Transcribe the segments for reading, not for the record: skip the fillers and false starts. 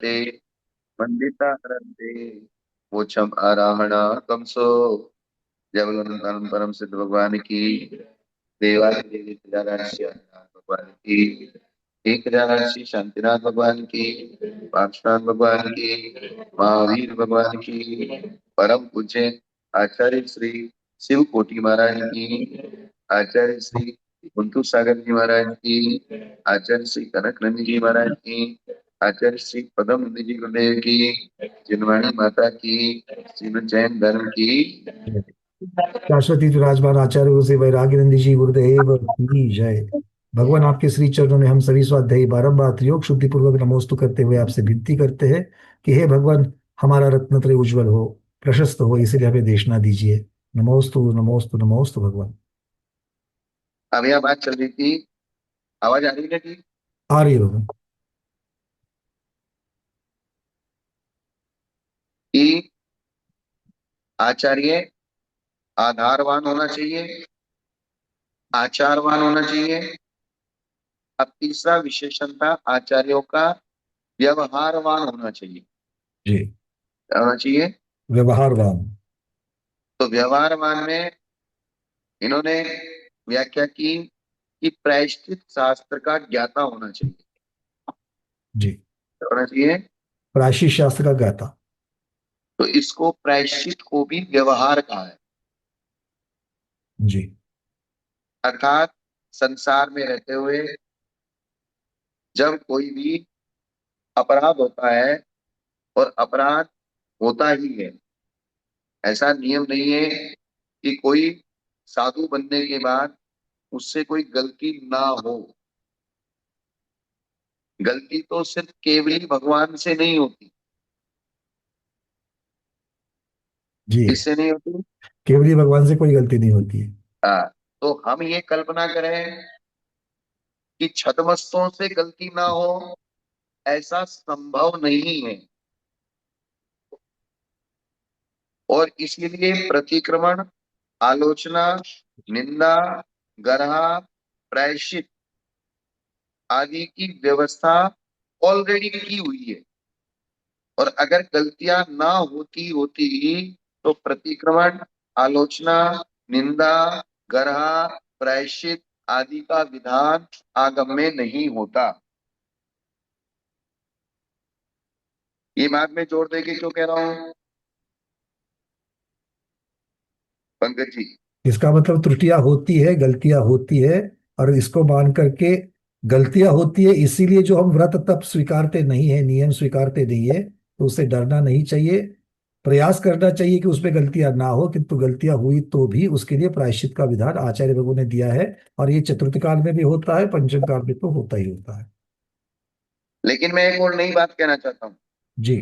ते वंदिता हरन्ते मोक्षम आराहणा कंसो। जय बोलो परम सिद्ध भगवान की। देवालय देवी केदारनाथ भगवान की। एक केदारनाथ श्री शांतिनाथ भगवान की। पार्श्वनाथ भगवान की। महावीर भगवान की। परम पूज्य आचार्य श्री शिव कोटि महाराज की। आचार्य श्री कुंतु सागर जी महाराज की। आचार्य श्री कनक नंदी जी महाराज की। आचार्य श्री पदम नंदी जी गुरुदेव की। जिनवाणी माता की। श्रीमद जैन धर्म की। शाश्वती विराजमान आचार्य से वैराग्यनंदी जी गुरुदेव की जय। भगवान आपके श्री चरणों में हम सभी स्वाध्यायी बारंबार त्रियोग शुद्धि पूर्वक नमोस्तु करते हुए आपसे विनती करते हैं कि हे भगवान, हमारा रत्नत्रय उज्जवल हो, प्रशस्त हो, इसलिए हमें देशना दीजिए। नमोस्तु नमोस्तु नमोस्तु भगवान। अभी यह बात चल रही थी। आवाज आ रही है कि आ रही है भगवान। कि आचार्य आधारवान होना चाहिए, आचारवान होना चाहिए। अब तीसरा विशेषण था आचार्यों का व्यवहारवान होना चाहिए। जी। क्या होना चाहिए? व्यवहारवान। तो व्यवहारवान में इन्होंने व्याख्या की कि प्रायश्चित शास्त्र का ज्ञाता होना चाहिए। जी। क्या होना चाहिए? प्राची शास्त्र का ज्ञाता। तो इसको प्रायश्चित को भी व्यवहार कहा है। जी। अर्थात संसार में रहते हुए जब कोई भी अपराध होता है, और अपराध होता ही है, ऐसा नियम नहीं है कि कोई साधु बनने के बाद उससे कोई गलती ना हो। गलती तो सिर्फ केवल भगवान से नहीं होती। जी। किससे नहीं होती? केवली भगवान से कोई गलती नहीं होती है। तो हम ये कल्पना करें कि छदमस्तों से गलती ना हो, ऐसा संभव नहीं है। और इसीलिए प्रतिक्रमण, आलोचना, निंदा, गरहा, प्रायश्चित आदि की व्यवस्था ऑलरेडी की हुई है। और अगर गलतियां ना होती होती तो प्रतिक्रमण, आलोचना, निंदा, गरहा, प्रायश्चित आदि का विधान आगम में नहीं होता। ये बात मैं जोर देके क्यों कह रहा हूँ पंकज जी? इसका मतलब त्रुटियां होती है, गलतियां होती है, और इसको मान करके गलतियां होती है इसीलिए जो हम व्रत तप स्वीकारते नहीं है, नियम स्वीकारते नहीं है, तो उससे डरना नहीं चाहिए। प्रयास करना चाहिए कि उसमें गलतियां ना हो, किंतु गलतियां हुई तो भी उसके लिए प्रायश्चित का विधान आचार्य भगवान ने दिया है। और ये चतुर्थ काल में भी होता है, पंचम काल में तो होता ही होता है। लेकिन मैं एक और नई बात कहना चाहता हूँ। जी।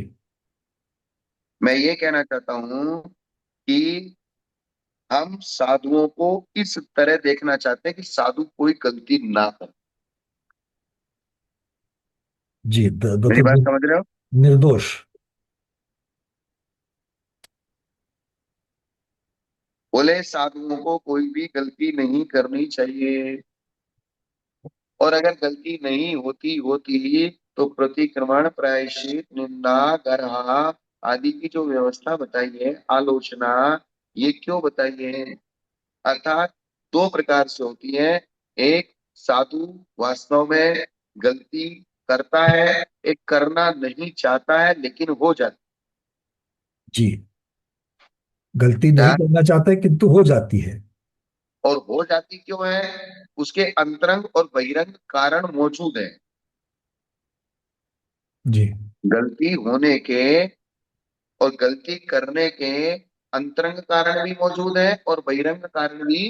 मैं ये कहना चाहता हूँ कि हम साधुओं को इस तरह देखना चाहते हैं कि साधु कोई गलती ना करे। जी। मेरी बात मतलब समझ रहे हो? निर्दोष। बोले साधुओं को कोई भी गलती नहीं करनी चाहिए। और अगर गलती नहीं होती होती तो प्रतिक्रमण, प्रायश्चित, निंदा, गरहा आदि की जो व्यवस्था बताई है, आलोचना, ये क्यों बताई है? अर्थात दो प्रकार से होती है। एक, साधु वास्तव में गलती करता है, एक करना नहीं चाहता है लेकिन हो जाता जी। गलती नहीं है। करना चाहते किंतु हो जाती है। और हो जाती क्यों है? उसके अंतरंग और बहिरंग कारण मौजूद है। जी। गलती होने के और गलती करने के अंतरंग कारण भी मौजूद है और बहिरंग कारण भी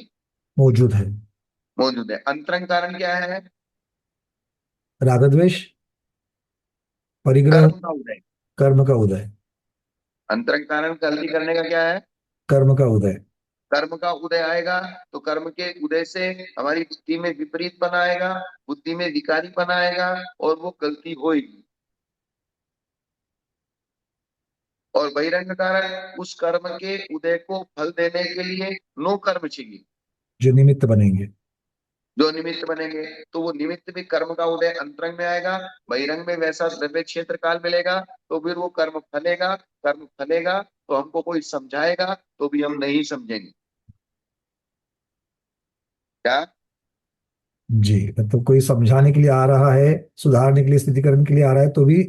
मौजूद है। मौजूद है। अंतरंग कारण क्या है? राग द्वेष, परिग्रह, कर्म का उदय। कर्म का उदय। अंतरंग कारण गलती करने का क्या है? कर्म का उदय। कर्म का उदय आएगा। तो कर्म के उदय से हमारी बुद्धि में विपरीतपन आएगा, बुद्धि में विकारीपन आएगा, और वो गलती होगी। और बहिरंग कारण उस कर्म के उदय को फल देने के लिए नो कर्म चाहिए। जो निमित्त बनेंगे। जो निमित्त बनेंगे, तो वो निमित्त भी कर्म का उदय अंतरंग में आएगा, बहिरंग में वैसा द्रव्य क्षेत्र काल मिलेगा, तो फिर वो कर्म फलेगा। कर्म फलेगा तो हमको कोई समझाएगा तो भी हम नहीं समझेंगे। क्या? जी, मतलब कोई समझाने के लिए आ रहा है, सुधारने के लिए, स्थिति करने के लिए आ रहा है, तो भी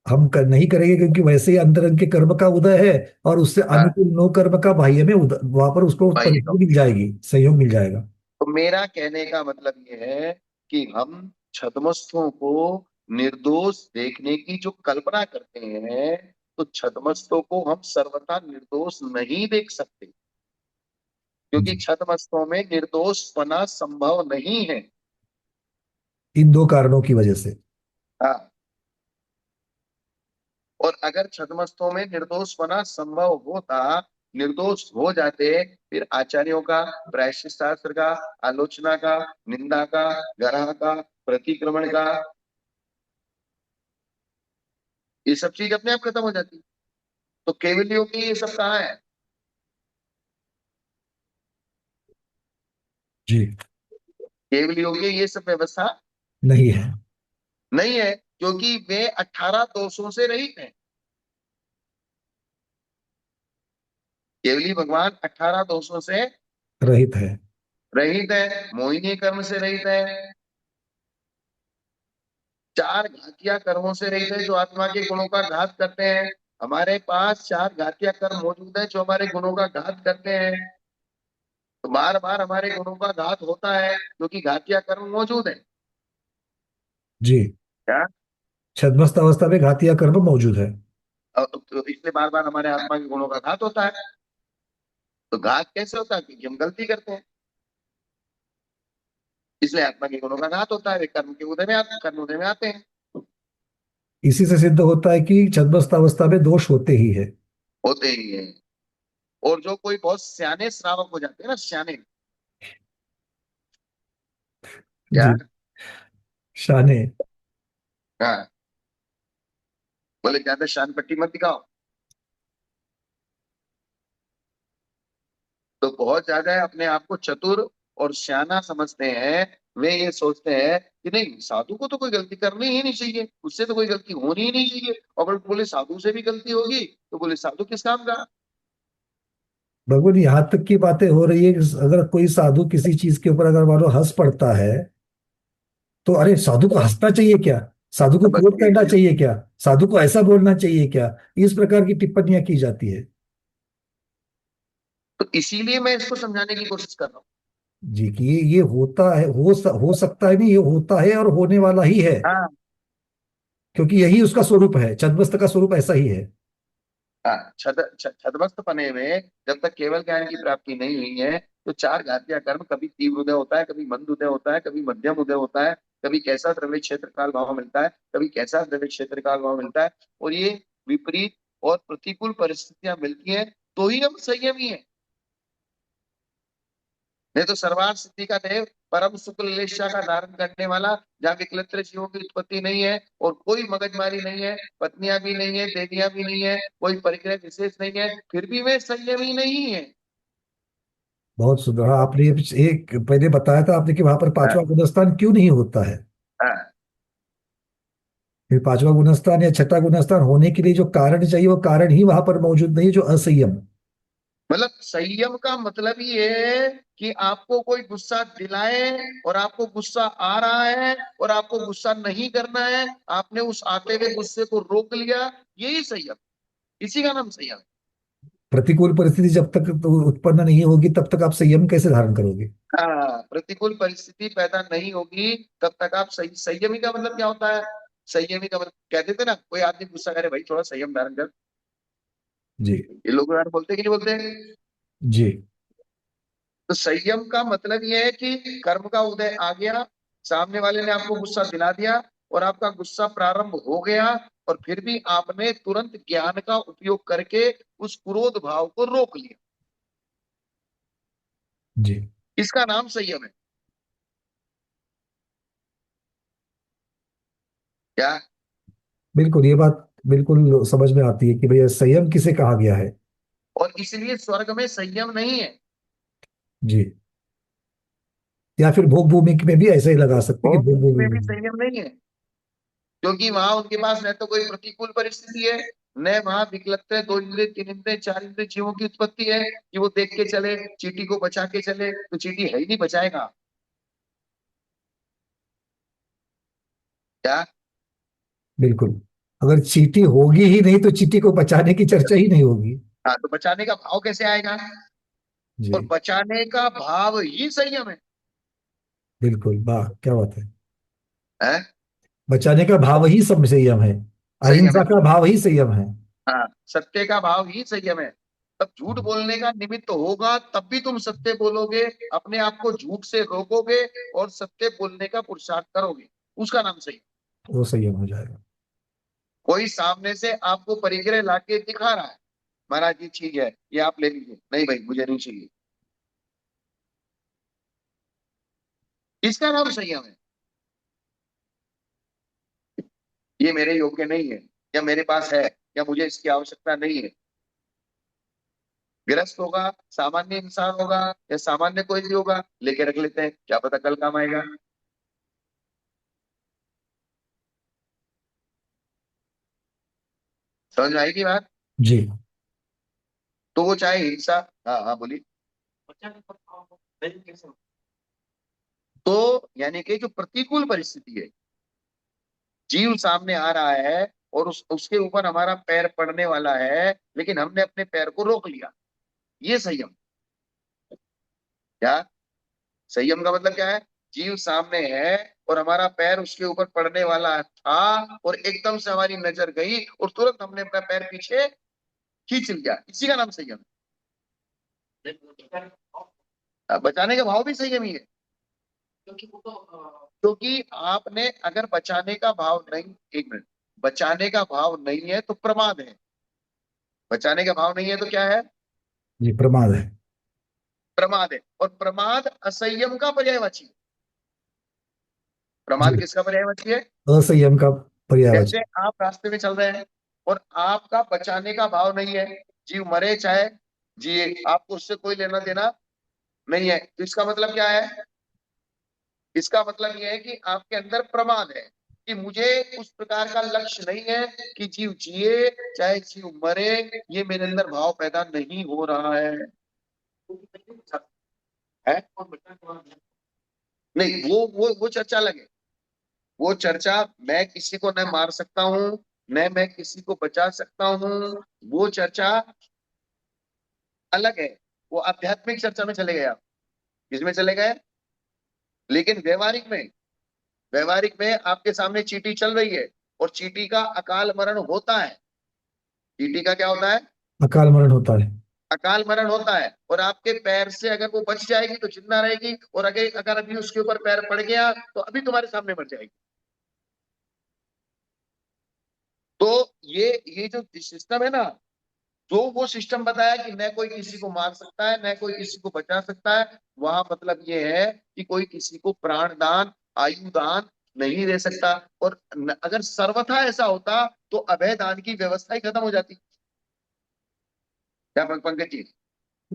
हम नहीं करेंगे, क्योंकि वैसे ही अंतरंग के कर्म का उदय है, और उससे हाँ, अनुकूल नो कर्म का बाह्य में वहां पर उसको वही तो। परिस्थिति मिल जाएगी, सहयोग मिल जाएगा। तो मेरा कहने का मतलब ये है कि हम छद्मस्थों को निर्दोष देखने की जो कल्पना करते हैं, तो छद्मस्तों को हम सर्वथा निर्दोष नहीं देख सकते, क्योंकि जी, छद्मस्तों में निर्दोषपना संभव नहीं है। इन दो कारणों की वजह से। हाँ, और अगर छद्मस्तों में निर्दोषपना संभव होता, निर्दोष हो जाते, फिर आचार्यों का, प्रायश्चित शास्त्र का, आलोचना का, निंदा का, ग्रह का, प्रतिक्रमण का, ये सब चीज अपने आप खत्म हो जाती। तो केवल योगी ये सब कहाँ है? जी, केवल योगी ये सब व्यवस्था नहीं है। नहीं है, क्योंकि वे 18 दोषों से रहित हैं। केवली भगवान 18 दोषों से रहित है। रहित है, मोहिनी कर्म से रहित है, चार घातिया कर्मों से रहित है जो आत्मा के गुणों का घात करते हैं। हमारे पास चार घातिया कर्म मौजूद है जो हमारे गुणों का घात करते हैं। तो बार बार हमारे गुणों का घात होता है क्योंकि घातिया कर्म मौजूद है। जी, क्या? छद्मस्त अवस्था में घातिया कर्म मौजूद है। तो इसलिए बार बार हमारे आत्मा के गुणों का घात होता है। तो घात कैसे होता है? क्योंकि हम गलती करते हैं, इसलिए आत्मा के गुणों का घात होता है। वे कर्म के उदय में आते, कर्म उदय में आते हैं। इसी से सिद्ध होता है कि छद्मस्त अवस्था में दोष होते ही है। होते ही है। और जो कोई बहुत सियाने श्रावक हो जाते हैं ना, सियाने। क्या? जी, शाने। हाँ, बोले ज्यादा शान पट्टी मत दिखाओ। तो बहुत ज्यादा अपने आप को चतुर और सियाना समझते हैं। वे ये सोचते हैं कि नहीं, साधु को तो कोई गलती करनी ही नहीं चाहिए, उससे तो कोई गलती होनी ही नहीं चाहिए। और अगर बोले साधु से भी गलती होगी तो बोले साधु किस काम का? भगवान, यहाँ तक की बातें हो रही है कि अगर कोई साधु किसी चीज के ऊपर अगर मानो हंस पड़ता है, तो अरे साधु को हंसना चाहिए क्या, साधु को बस कोट ये करना चीज। चाहिए क्या, साधु को ऐसा बोलना चाहिए क्या, इस प्रकार की टिप्पणियां की जाती है। तो इसीलिए मैं इसको समझाने की कोशिश कर रहा हूँ। जी, कि ये होता है, हो सकता है नहीं, ये होता है और होने वाला ही है, हाँ, क्योंकि यही उसका स्वरूप है, छद्मस्त का स्वरूप ऐसा ही है। हाँ, छदमस्त पने में जब तक केवल ज्ञान की प्राप्ति नहीं हुई है, तो चार घातिया कर्म, कभी तीव्र उदय होता है, कभी मंद उदय होता है, कभी मध्यम उदय होता है, कभी कैसा द्रव्य क्षेत्र काल भाव मिलता है, कभी कैसा द्रव्य क्षेत्र काल भाव मिलता है। और ये विपरीत और प्रतिकूल परिस्थितियां मिलती हैं तो ही हम संयमी है। नहीं तो सर्वार्थ सिद्धि का देव, परम शुक्ल लेशा का धारण करने वाला, जहाँ विकलत्र जीवों की उत्पत्ति नहीं है और कोई मगजमारी नहीं है, पत्नियां भी नहीं है, देवियां भी नहीं है, कोई परिग्रह विशेष नहीं है, फिर भी वे संयमी नहीं है। बहुत सुंदर। हाँ, आपने ये एक पहले बताया था आपने कि वहां पर पांचवा हाँ, गुणस्थान क्यों नहीं होता है। हाँ। फिर पांचवा गुणस्थान या छठा गुणस्थान होने के लिए जो कारण चाहिए, वो कारण ही वहां पर मौजूद नहीं है, जो असंयम। मतलब संयम का मतलब ये है कि आपको कोई गुस्सा दिलाए और आपको गुस्सा आ रहा है और आपको गुस्सा नहीं करना है, आपने उस आते हुए गुस्से को रोक लिया, यही संयम। इसी का नाम संयम है। प्रतिकूल परिस्थिति जब तक तो उत्पन्न नहीं होगी, तब तक आप संयम कैसे धारण करोगे। हाँ, प्रतिकूल परिस्थिति पैदा नहीं होगी तब तक आप संयमी का मतलब क्या होता है? संयमी का मतलब कहते थे ना, कोई आदमी गुस्सा करे, भाई थोड़ा संयम धारण कर। जी, ये लोग यार बोलते कि नहीं बोलते? जी, तो संयम का मतलब ये है कि कर्म का उदय आ गया, सामने वाले ने आपको गुस्सा दिला दिया और आपका गुस्सा प्रारंभ हो गया, और फिर भी आपने तुरंत ज्ञान का उपयोग करके उस क्रोध भाव को रोक लिया। जी, इसका नाम संयम है। क्या? बिल्कुल ये बात बिल्कुल समझ में आती है कि भैया संयम किसे कहा गया है। और इसलिए स्वर्ग में संयम नहीं है। जी, या फिर भोग भूमि में भी ऐसे ही लगा सकते हैं कि भोग भोग भूमि में भी में। संयम नहीं है, क्योंकि वहां उनके पास न तो कोई प्रतिकूल परिस्थिति है, न वहां विकलत्व, दो इंद्रिय, तीन इंद्रिय, चार इंद्रिय जीवों की उत्पत्ति है कि वो देख के चले, चींटी को बचा के चले, तो चींटी है ही नहीं, बचाएगा क्या? बिल्कुल। अगर चींटी होगी ही नहीं तो चींटी को बचाने की चर्चा ही नहीं होगी। हाँ, तो बचाने का भाव कैसे आएगा? जी। और बचाने का भाव ही संयम बिल्कुल, वाह क्या बात है। है? बचाने का भाव ही सब संयम है। संयम अहिंसा है। का भाव ही संयम है। हाँ, सत्य का भाव ही संयम है। तब झूठ बोलने का निमित्त होगा तब भी तुम सत्य बोलोगे, अपने आप को झूठ से रोकोगे और सत्य बोलने का पुरुषार्थ करोगे, उसका नाम संयम। वो संयम हो जाएगा। कोई सामने से आपको परिग्रह लाके दिखा रहा है, महाराज ये चीज है, ये आप ले लीजिए, नहीं भाई मुझे नहीं चाहिए, इसका नाम संयम है। ये मेरे योग्य नहीं है, या मेरे पास है, या मुझे इसकी आवश्यकता नहीं है। गृहस्थ होगा, सामान्य इंसान होगा, या सामान्य कोई भी होगा, लेके रख लेते हैं, क्या पता कल काम आएगा। समझ में आएगी बात? जी। तो वो चाहे हिंसा, हाँ हाँ बोलिए। तो यानी कि जो प्रतिकूल परिस्थिति है, जीव सामने आ रहा है और उसके ऊपर हमारा पैर पड़ने वाला है, लेकिन हमने अपने पैर को रोक लिया, ये संयम। क्या? संयम का मतलब क्या है? जीव सामने है और हमारा पैर उसके ऊपर पड़ने वाला था, और एकदम से हमारी नजर गई और तुरंत हमने अपना पैर पीछे खींच लिया, इसी का नाम संयम है। बचाने का भाव भी संयम ही है, क्योंकि आपने अगर बचाने का भाव नहीं, एक मिनट, बचाने का भाव नहीं है तो प्रमाद है, बचाने का भाव नहीं है तो क्या है? जी, प्रमाद है। प्रमाद है। और प्रमाद असंयम का पर्यायवाची है। प्रमाद जी। किसका पर्यायवाची है? असंयम का जैसे पर्यायवाची। आप रास्ते में चल रहे हैं और आपका बचाने का भाव नहीं है, जीव मरे चाहे जिए, आपको उससे कोई लेना देना नहीं है, तो इसका मतलब क्या है? इसका मतलब यह है कि आपके अंदर प्रमाद है, कि मुझे उस प्रकार का लक्ष्य नहीं है कि जीव जिए चाहे जीव मरे, ये मेरे अंदर भाव पैदा नहीं हो रहा है? नहीं, वो चर्चा अलग है। वो चर्चा, मैं किसी को न मार सकता हूँ, न मैं किसी को बचा सकता हूँ, वो चर्चा अलग है। वो आध्यात्मिक चर्चा में चले गए आप, किसमें चले गए? लेकिन व्यवहारिक में आपके सामने चींटी चल रही है और चींटी का अकाल मरण होता है। चींटी का क्या होता है? अकाल मरण होता है। अकाल मरण होता है, और आपके पैर से अगर वो बच जाएगी तो जिंदा रहेगी, और अगर अगर अभी उसके ऊपर पैर पड़ गया तो अभी तुम्हारे सामने मर जाएगी। तो ये जो सिस्टम है ना, जो वो सिस्टम बताया कि न कोई किसी को मार सकता है, न कोई किसी को बचा सकता है, वहां मतलब ये है कि कोई किसी को प्राण दान, आयु दान नहीं दे सकता। और अगर सर्वथा ऐसा होता तो अभय दान की व्यवस्था ही खत्म हो जाती। क्या पंकज जी?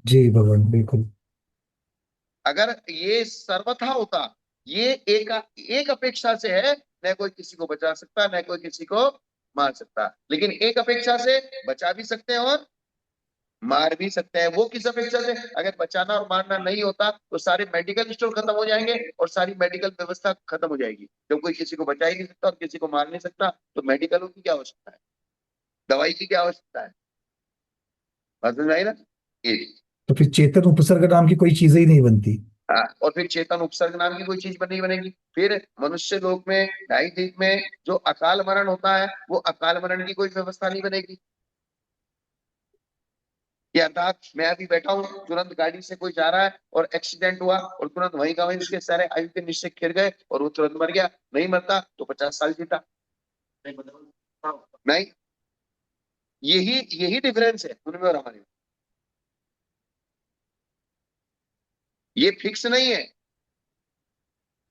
जी भगवान, बिल्कुल। अगर ये सर्वथा होता, ये एक एक अपेक्षा से है, न कोई किसी को बचा सकता, न कोई किसी को मार सकता, लेकिन एक अपेक्षा से बचा भी सकते हैं और मार भी सकते हैं। वो किस अपेक्षा से? अगर बचाना और मारना नहीं होता तो सारे मेडिकल स्टोर खत्म हो जाएंगे और सारी मेडिकल व्यवस्था खत्म हो जाएगी। जब कोई किसी को बचा ही नहीं सकता और किसी को मार नहीं सकता, तो मेडिकलों की क्या आवश्यकता है, दवाई की क्या आवश्यकता है? बात समझ आई ना? ये। तो फिर चेतन उपसर्ग नाम की कोई चीजें ही नहीं बनती। हाँ, और फिर चेतन उपसर्ग नाम की कोई चीज नहीं बनेगी। फिर मनुष्य लोक में, ढाई दीप में जो अकाल मरण होता है, वो अकाल मरण की कोई व्यवस्था नहीं बनेगी। कि अर्थात मैं अभी बैठा हूँ, तुरंत गाड़ी से कोई जा रहा है और एक्सीडेंट हुआ और तुरंत वहीं का वहीं उसके सारे आयु के निश्चय खिर गए और वो तुरंत मर गया, नहीं मरता तो 50 साल जीता। नहीं, यही यही डिफरेंस है उनमें और हमारे में। ये फिक्स नहीं है।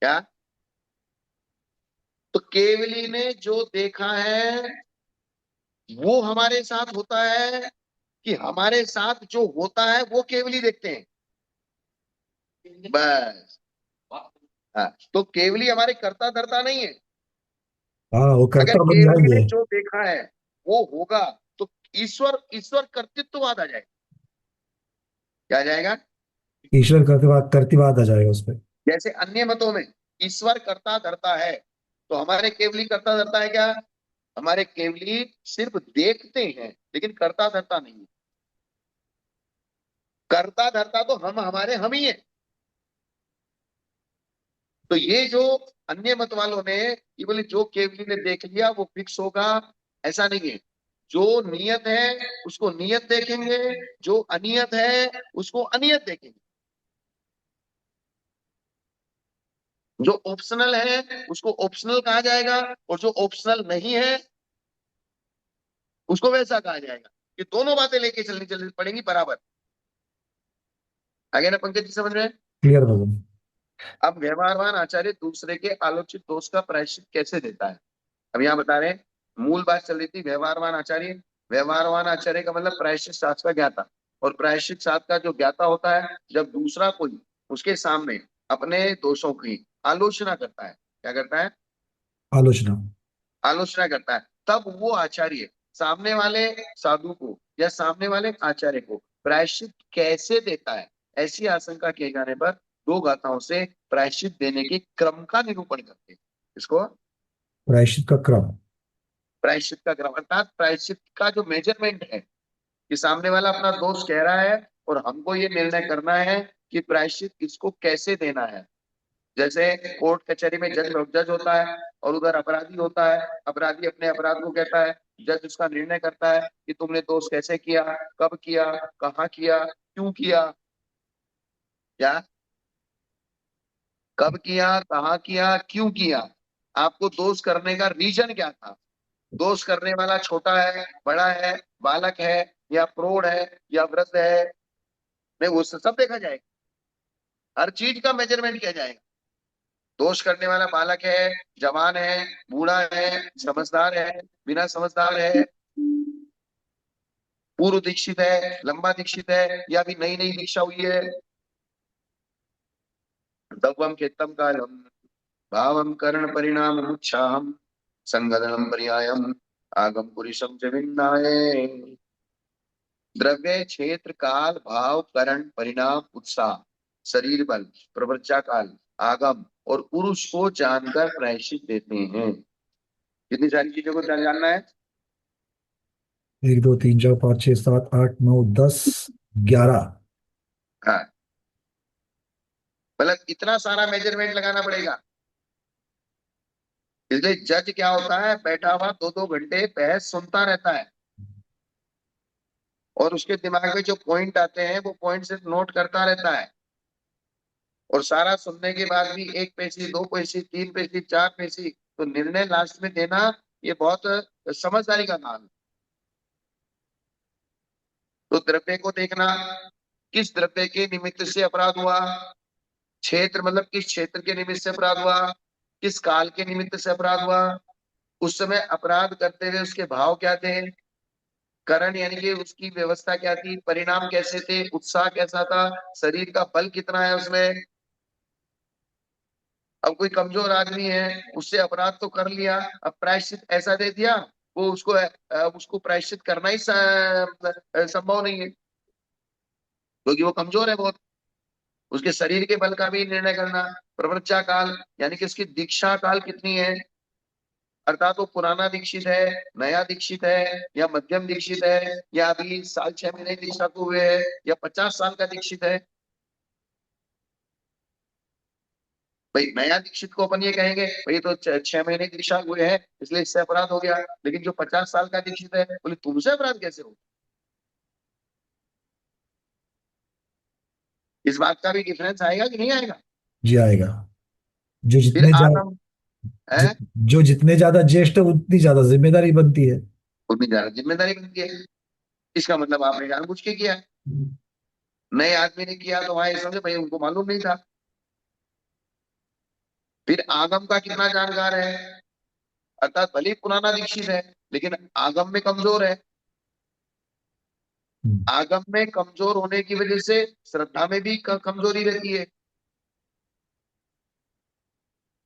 क्या? तो केवली ने जो देखा है वो हमारे साथ होता है, कि हमारे साथ जो होता है वो केवली देखते हैं, बस। हाँ, तो केवली हमारे कर्ता धर्ता नहीं है। हाँ, वो अगर कर्ता बन केवली ने जाएंगे। जो देखा है वो होगा, तो ईश्वर ईश्वर कर्तृत्ववाद आ जाएगा। क्या आ जाएगा? ईश्वर कर्तवाद, कर्तृवाद आ जाएगा उस पर। जैसे अन्य मतों में ईश्वर कर्ता धर्ता है, तो हमारे केवली कर्ता धर्ता है क्या? हमारे केवली सिर्फ देखते हैं लेकिन कर्ता धर्ता नहीं है। कर्ता धर्ता तो हम हमारे हम ही है। तो ये जो अन्य मत वालों ने केवल जो केवली ने देख लिया वो फिक्स होगा, ऐसा नहीं है। जो नियत है उसको नियत देखेंगे, जो अनियत है उसको अनियत देखेंगे, जो ऑप्शनल है उसको ऑप्शनल कहा जाएगा, और जो ऑप्शनल नहीं है उसको वैसा कहा जाएगा। ये दोनों बातें लेके चलनी चलनी पड़ेंगी बराबर। आगे ना पंकज जी, समझ में? क्लियर भगवान। अब व्यवहारवान आचार्य दूसरे के आलोचित दोष का प्रायश्चित कैसे देता है? अब यहाँ बता रहे हैं, मूल बात चल रही थी व्यवहारवान आचार्य। व्यवहारवान आचार्य का मतलब प्रायश्चित शास्त्र का ज्ञाता। और प्रायश्चित शास्त्र का जो ज्ञाता होता है, जब दूसरा कोई उसके सामने अपने दोषों की आलोचना करता है, क्या करता है? आलोचना। आलोचना करता है, तब वो आचार्य सामने वाले साधु को या सामने वाले आचार्य को प्रायश्चित कैसे देता है, ऐसी आशंका किए जाने पर दो गाथाओं से प्रायश्चित देने के क्रम का निरूपण करते हैं। इसको प्रायश्चित का क्रम। प्रायश्चित का क्रम, अर्थात प्रायश्चित का जो मेजरमेंट है, कि सामने वाला अपना दोष कह रहा है और हमको ये निर्णय करना है कि प्रायश्चित इसको कैसे देना है। जैसे कोर्ट कचहरी में जज जज होता है और उधर अपराधी होता है। अपराधी अपने अपराध को कहता है, जज उसका निर्णय करता है कि तुमने दोष कैसे किया, कब किया, कहाँ किया, क्यों किया। क्या? कब किया, कहाँ किया, क्यों किया, आपको दोष करने का रीजन क्या था। दोष करने वाला छोटा है, बड़ा है, बालक है, या प्रौढ़ है, या वृद्ध है, नहीं वो सब देखा जाएगा। हर चीज का मेजरमेंट किया जाएगा। दोष करने वाला बालक है, जवान है, बूढ़ा है, समझदार है, बिना समझदार है, पूर्व दीक्षित है, लंबा दीक्षित है, या अभी नई नई दीक्षा हुई है। तवम खेतम कालम भावम कर्ण परिणाम उत्साहम संगदनम पर्यायम आगम पुरुषम च विन्नाय। द्रव्य क्षेत्र काल भाव करण परिणाम उत्साह शरीर बल प्रवृत्चा काल आगम और पुरुष को जानकर प्रायश्चित देते हैं। कितनी सारी चीजों को जानना है? एक दो तीन चार पाँच छः सात आठ नौ 10 11। हाँ, मतलब इतना सारा मेजरमेंट लगाना पड़ेगा। इसलिए जज क्या होता है, बैठा हुआ दो दो घंटे बहस सुनता रहता है, और उसके दिमाग में जो पॉइंट आते हैं वो पॉइंट सिर्फ नोट करता रहता है। और सारा सुनने के बाद भी एक पेशी, दो पेशी, तीन पेशी, चार पेशी, तो निर्णय लास्ट में देना ये बहुत समझदारी का काम है। तो द्रव्य को देखना, किस द्रव्य के निमित्त से अपराध हुआ। क्षेत्र मतलब किस क्षेत्र के निमित्त से अपराध हुआ, किस काल के निमित्त से अपराध हुआ, उस समय अपराध करते हुए उसके भाव क्या थे, करण यानी कि उसकी व्यवस्था क्या थी, परिणाम कैसे थे, उत्साह कैसा था, शरीर का बल कितना है उसमें। अब कोई कमजोर आदमी है, उससे अपराध तो कर लिया, अब प्रायश्चित ऐसा दे दिया, वो उसको प्रायश्चित करना ही संभव नहीं है, क्योंकि वो कमजोर है बहुत। उसके शरीर के बल का भी निर्णय करना। प्रवृत्चा काल यानी कि उसकी दीक्षा काल कितनी है, अर्थात वो पुराना दीक्षित है, नया दीक्षित है, या मध्यम दीक्षित है, या अभी साल 6 महीने दीक्षा को हुए है, या 50 साल का दीक्षित है। भाई नया दीक्षित को अपन ये कहेंगे भाई तो 6 महीने दीक्षा हुए हैं इसलिए इससे अपराध हो गया, लेकिन जो 50 साल का दीक्षित है बोले तुमसे अपराध कैसे हो। इस बात का भी डिफरेंस आएगा कि नहीं आएगा? जी आएगा। जो फिर जितने ज्यादा आगम जि, है, जो जितने ज्यादा ज्येष्ठ उतनी ज्यादा जिम्मेदारी बनती है। उतनी ज्यादा जिम्मेदारी बनती है। इसका मतलब आपने जानबूझ के किया है। नए आदमी ने किया तो वहां ये समझे भाई उनको मालूम नहीं था। फिर आगम का कितना जानकार है, अर्थात भले ही पुराना दीक्षित है लेकिन आगम में कमजोर है। आगम में कमजोर होने की वजह से श्रद्धा में भी कमजोरी रहती है।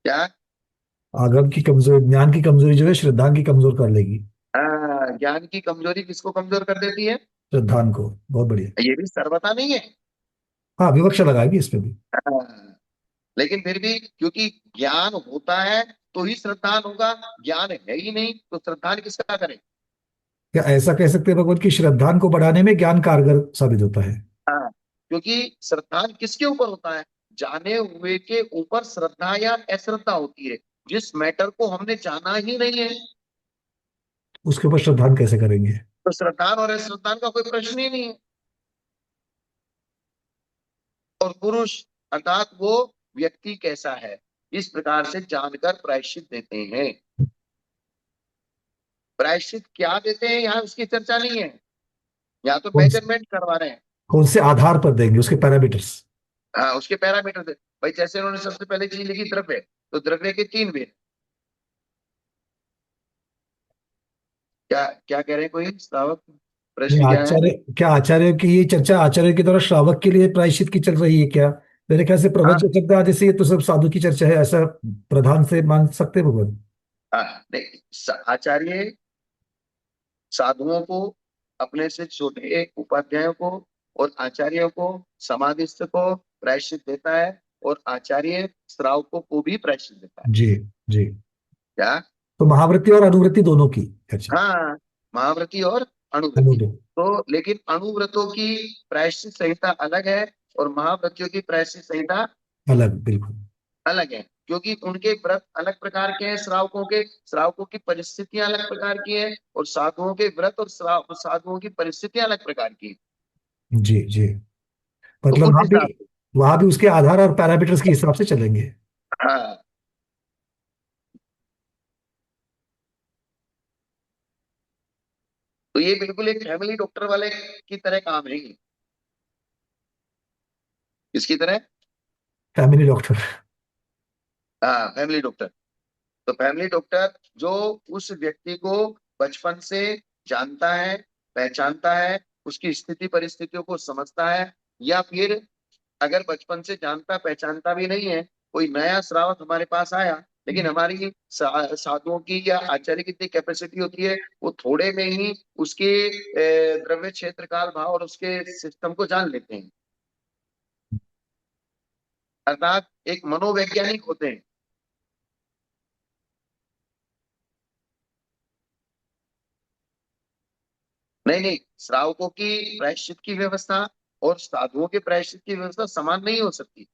क्या? आगम की कमजोरी, ज्ञान की कमजोरी जो है श्रद्धान की कमजोर कर लेगी। ज्ञान की कमजोरी किसको कमजोर कर देती है? श्रद्धान को, बहुत बढ़िया। ये भी सर्वथा नहीं है। हाँ, विवक्षा लगाएगी इसमें भी। हाँ, लेकिन फिर भी क्योंकि ज्ञान होता है तो ही श्रद्धान होगा, ज्ञान है ही नहीं तो श्रद्धान किसका करें? या ऐसा कह सकते हैं भगवान की श्रद्धान को बढ़ाने में ज्ञान कारगर साबित होता है। हाँ, क्योंकि श्रद्धान किसके ऊपर होता है? जाने हुए के ऊपर श्रद्धा या अश्रद्धा होती है। जिस मैटर को हमने जाना ही नहीं है उसके ऊपर श्रद्धान कैसे करेंगे? तो श्रद्धान और अश्रद्धान का कोई प्रश्न ही नहीं है। और पुरुष अर्थात वो व्यक्ति कैसा है, इस प्रकार से जानकर प्रायश्चित देते हैं। प्रायश्चित क्या देते हैं यहाँ उसकी चर्चा नहीं है। यहाँ तो कौन मेजरमेंट करवा रहे हैं। कौन से आधार पर देंगे, उसके पैरामीटर्स। हाँ, उसके पैरामीटर दे। भाई जैसे उन्होंने सबसे पहले चीज लिखी द्रव्य, तो द्रव्य के तीन वेद। क्या क्या कह रहे हैं कोई श्रावक? नहीं, प्रश्न क्या है? आचार्य, क्या आचार्य की ये चर्चा आचार्य के द्वारा श्रावक के लिए प्रायश्चित की चल रही है क्या? मेरे ख्याल से हाँ, प्रवचन चक्र आदि से ये तो सब साधु की चर्चा है, ऐसा प्रधान से मान सकते हैं भगवान। हाँ, नहीं, आचार्य साधुओं को, अपने से छोटे उपाध्यायों को और आचार्यों को, समाधिस्थ को प्रायश्चित देता है। और आचार्य श्रावकों को भी प्रायश्चित देता है। जी जी। क्या? तो महावृत्ति और अनुवृत्ति दोनों की चर्चा। हाँ, महाव्रती और अणुव्रती। अनुवृत्ति तो लेकिन अणुव्रतों की प्रायश्चित संहिता अलग है और महाव्रतियों की प्रायश्चित संहिता अलग, बिल्कुल। अलग है। क्योंकि उनके व्रत अलग प्रकार के हैं, श्रावकों की परिस्थितियां अलग प्रकार की हैं, और साधुओं के व्रत और साधुओं की परिस्थितियां अलग प्रकार की हैं। जी जी। तो मतलब उस वहां भी, हिसाब से, वहां भी उसके आधार और पैरामीटर्स के हिसाब से चलेंगे। हाँ, तो ये बिल्कुल एक फैमिली डॉक्टर वाले की तरह काम है ये। किसकी तरह? Family doctor. हाँ, फैमिली डॉक्टर। तो फैमिली डॉक्टर जो उस व्यक्ति को बचपन से जानता है, पहचानता है, उसकी स्थिति परिस्थितियों को समझता है। या फिर अगर बचपन से जानता पहचानता भी नहीं है, कोई नया श्रावक हमारे पास आया, लेकिन हमारी साधुओं की या आचार्य की इतनी कैपेसिटी होती है, वो थोड़े में ही उसके द्रव्य क्षेत्र काल भाव और उसके सिस्टम को जान लेते हैं। अर्थात एक मनोवैज्ञानिक होते हैं। नहीं नहीं, श्रावकों की प्रायश्चित की व्यवस्था और साधुओं के प्रायश्चित की व्यवस्था समान नहीं हो सकती।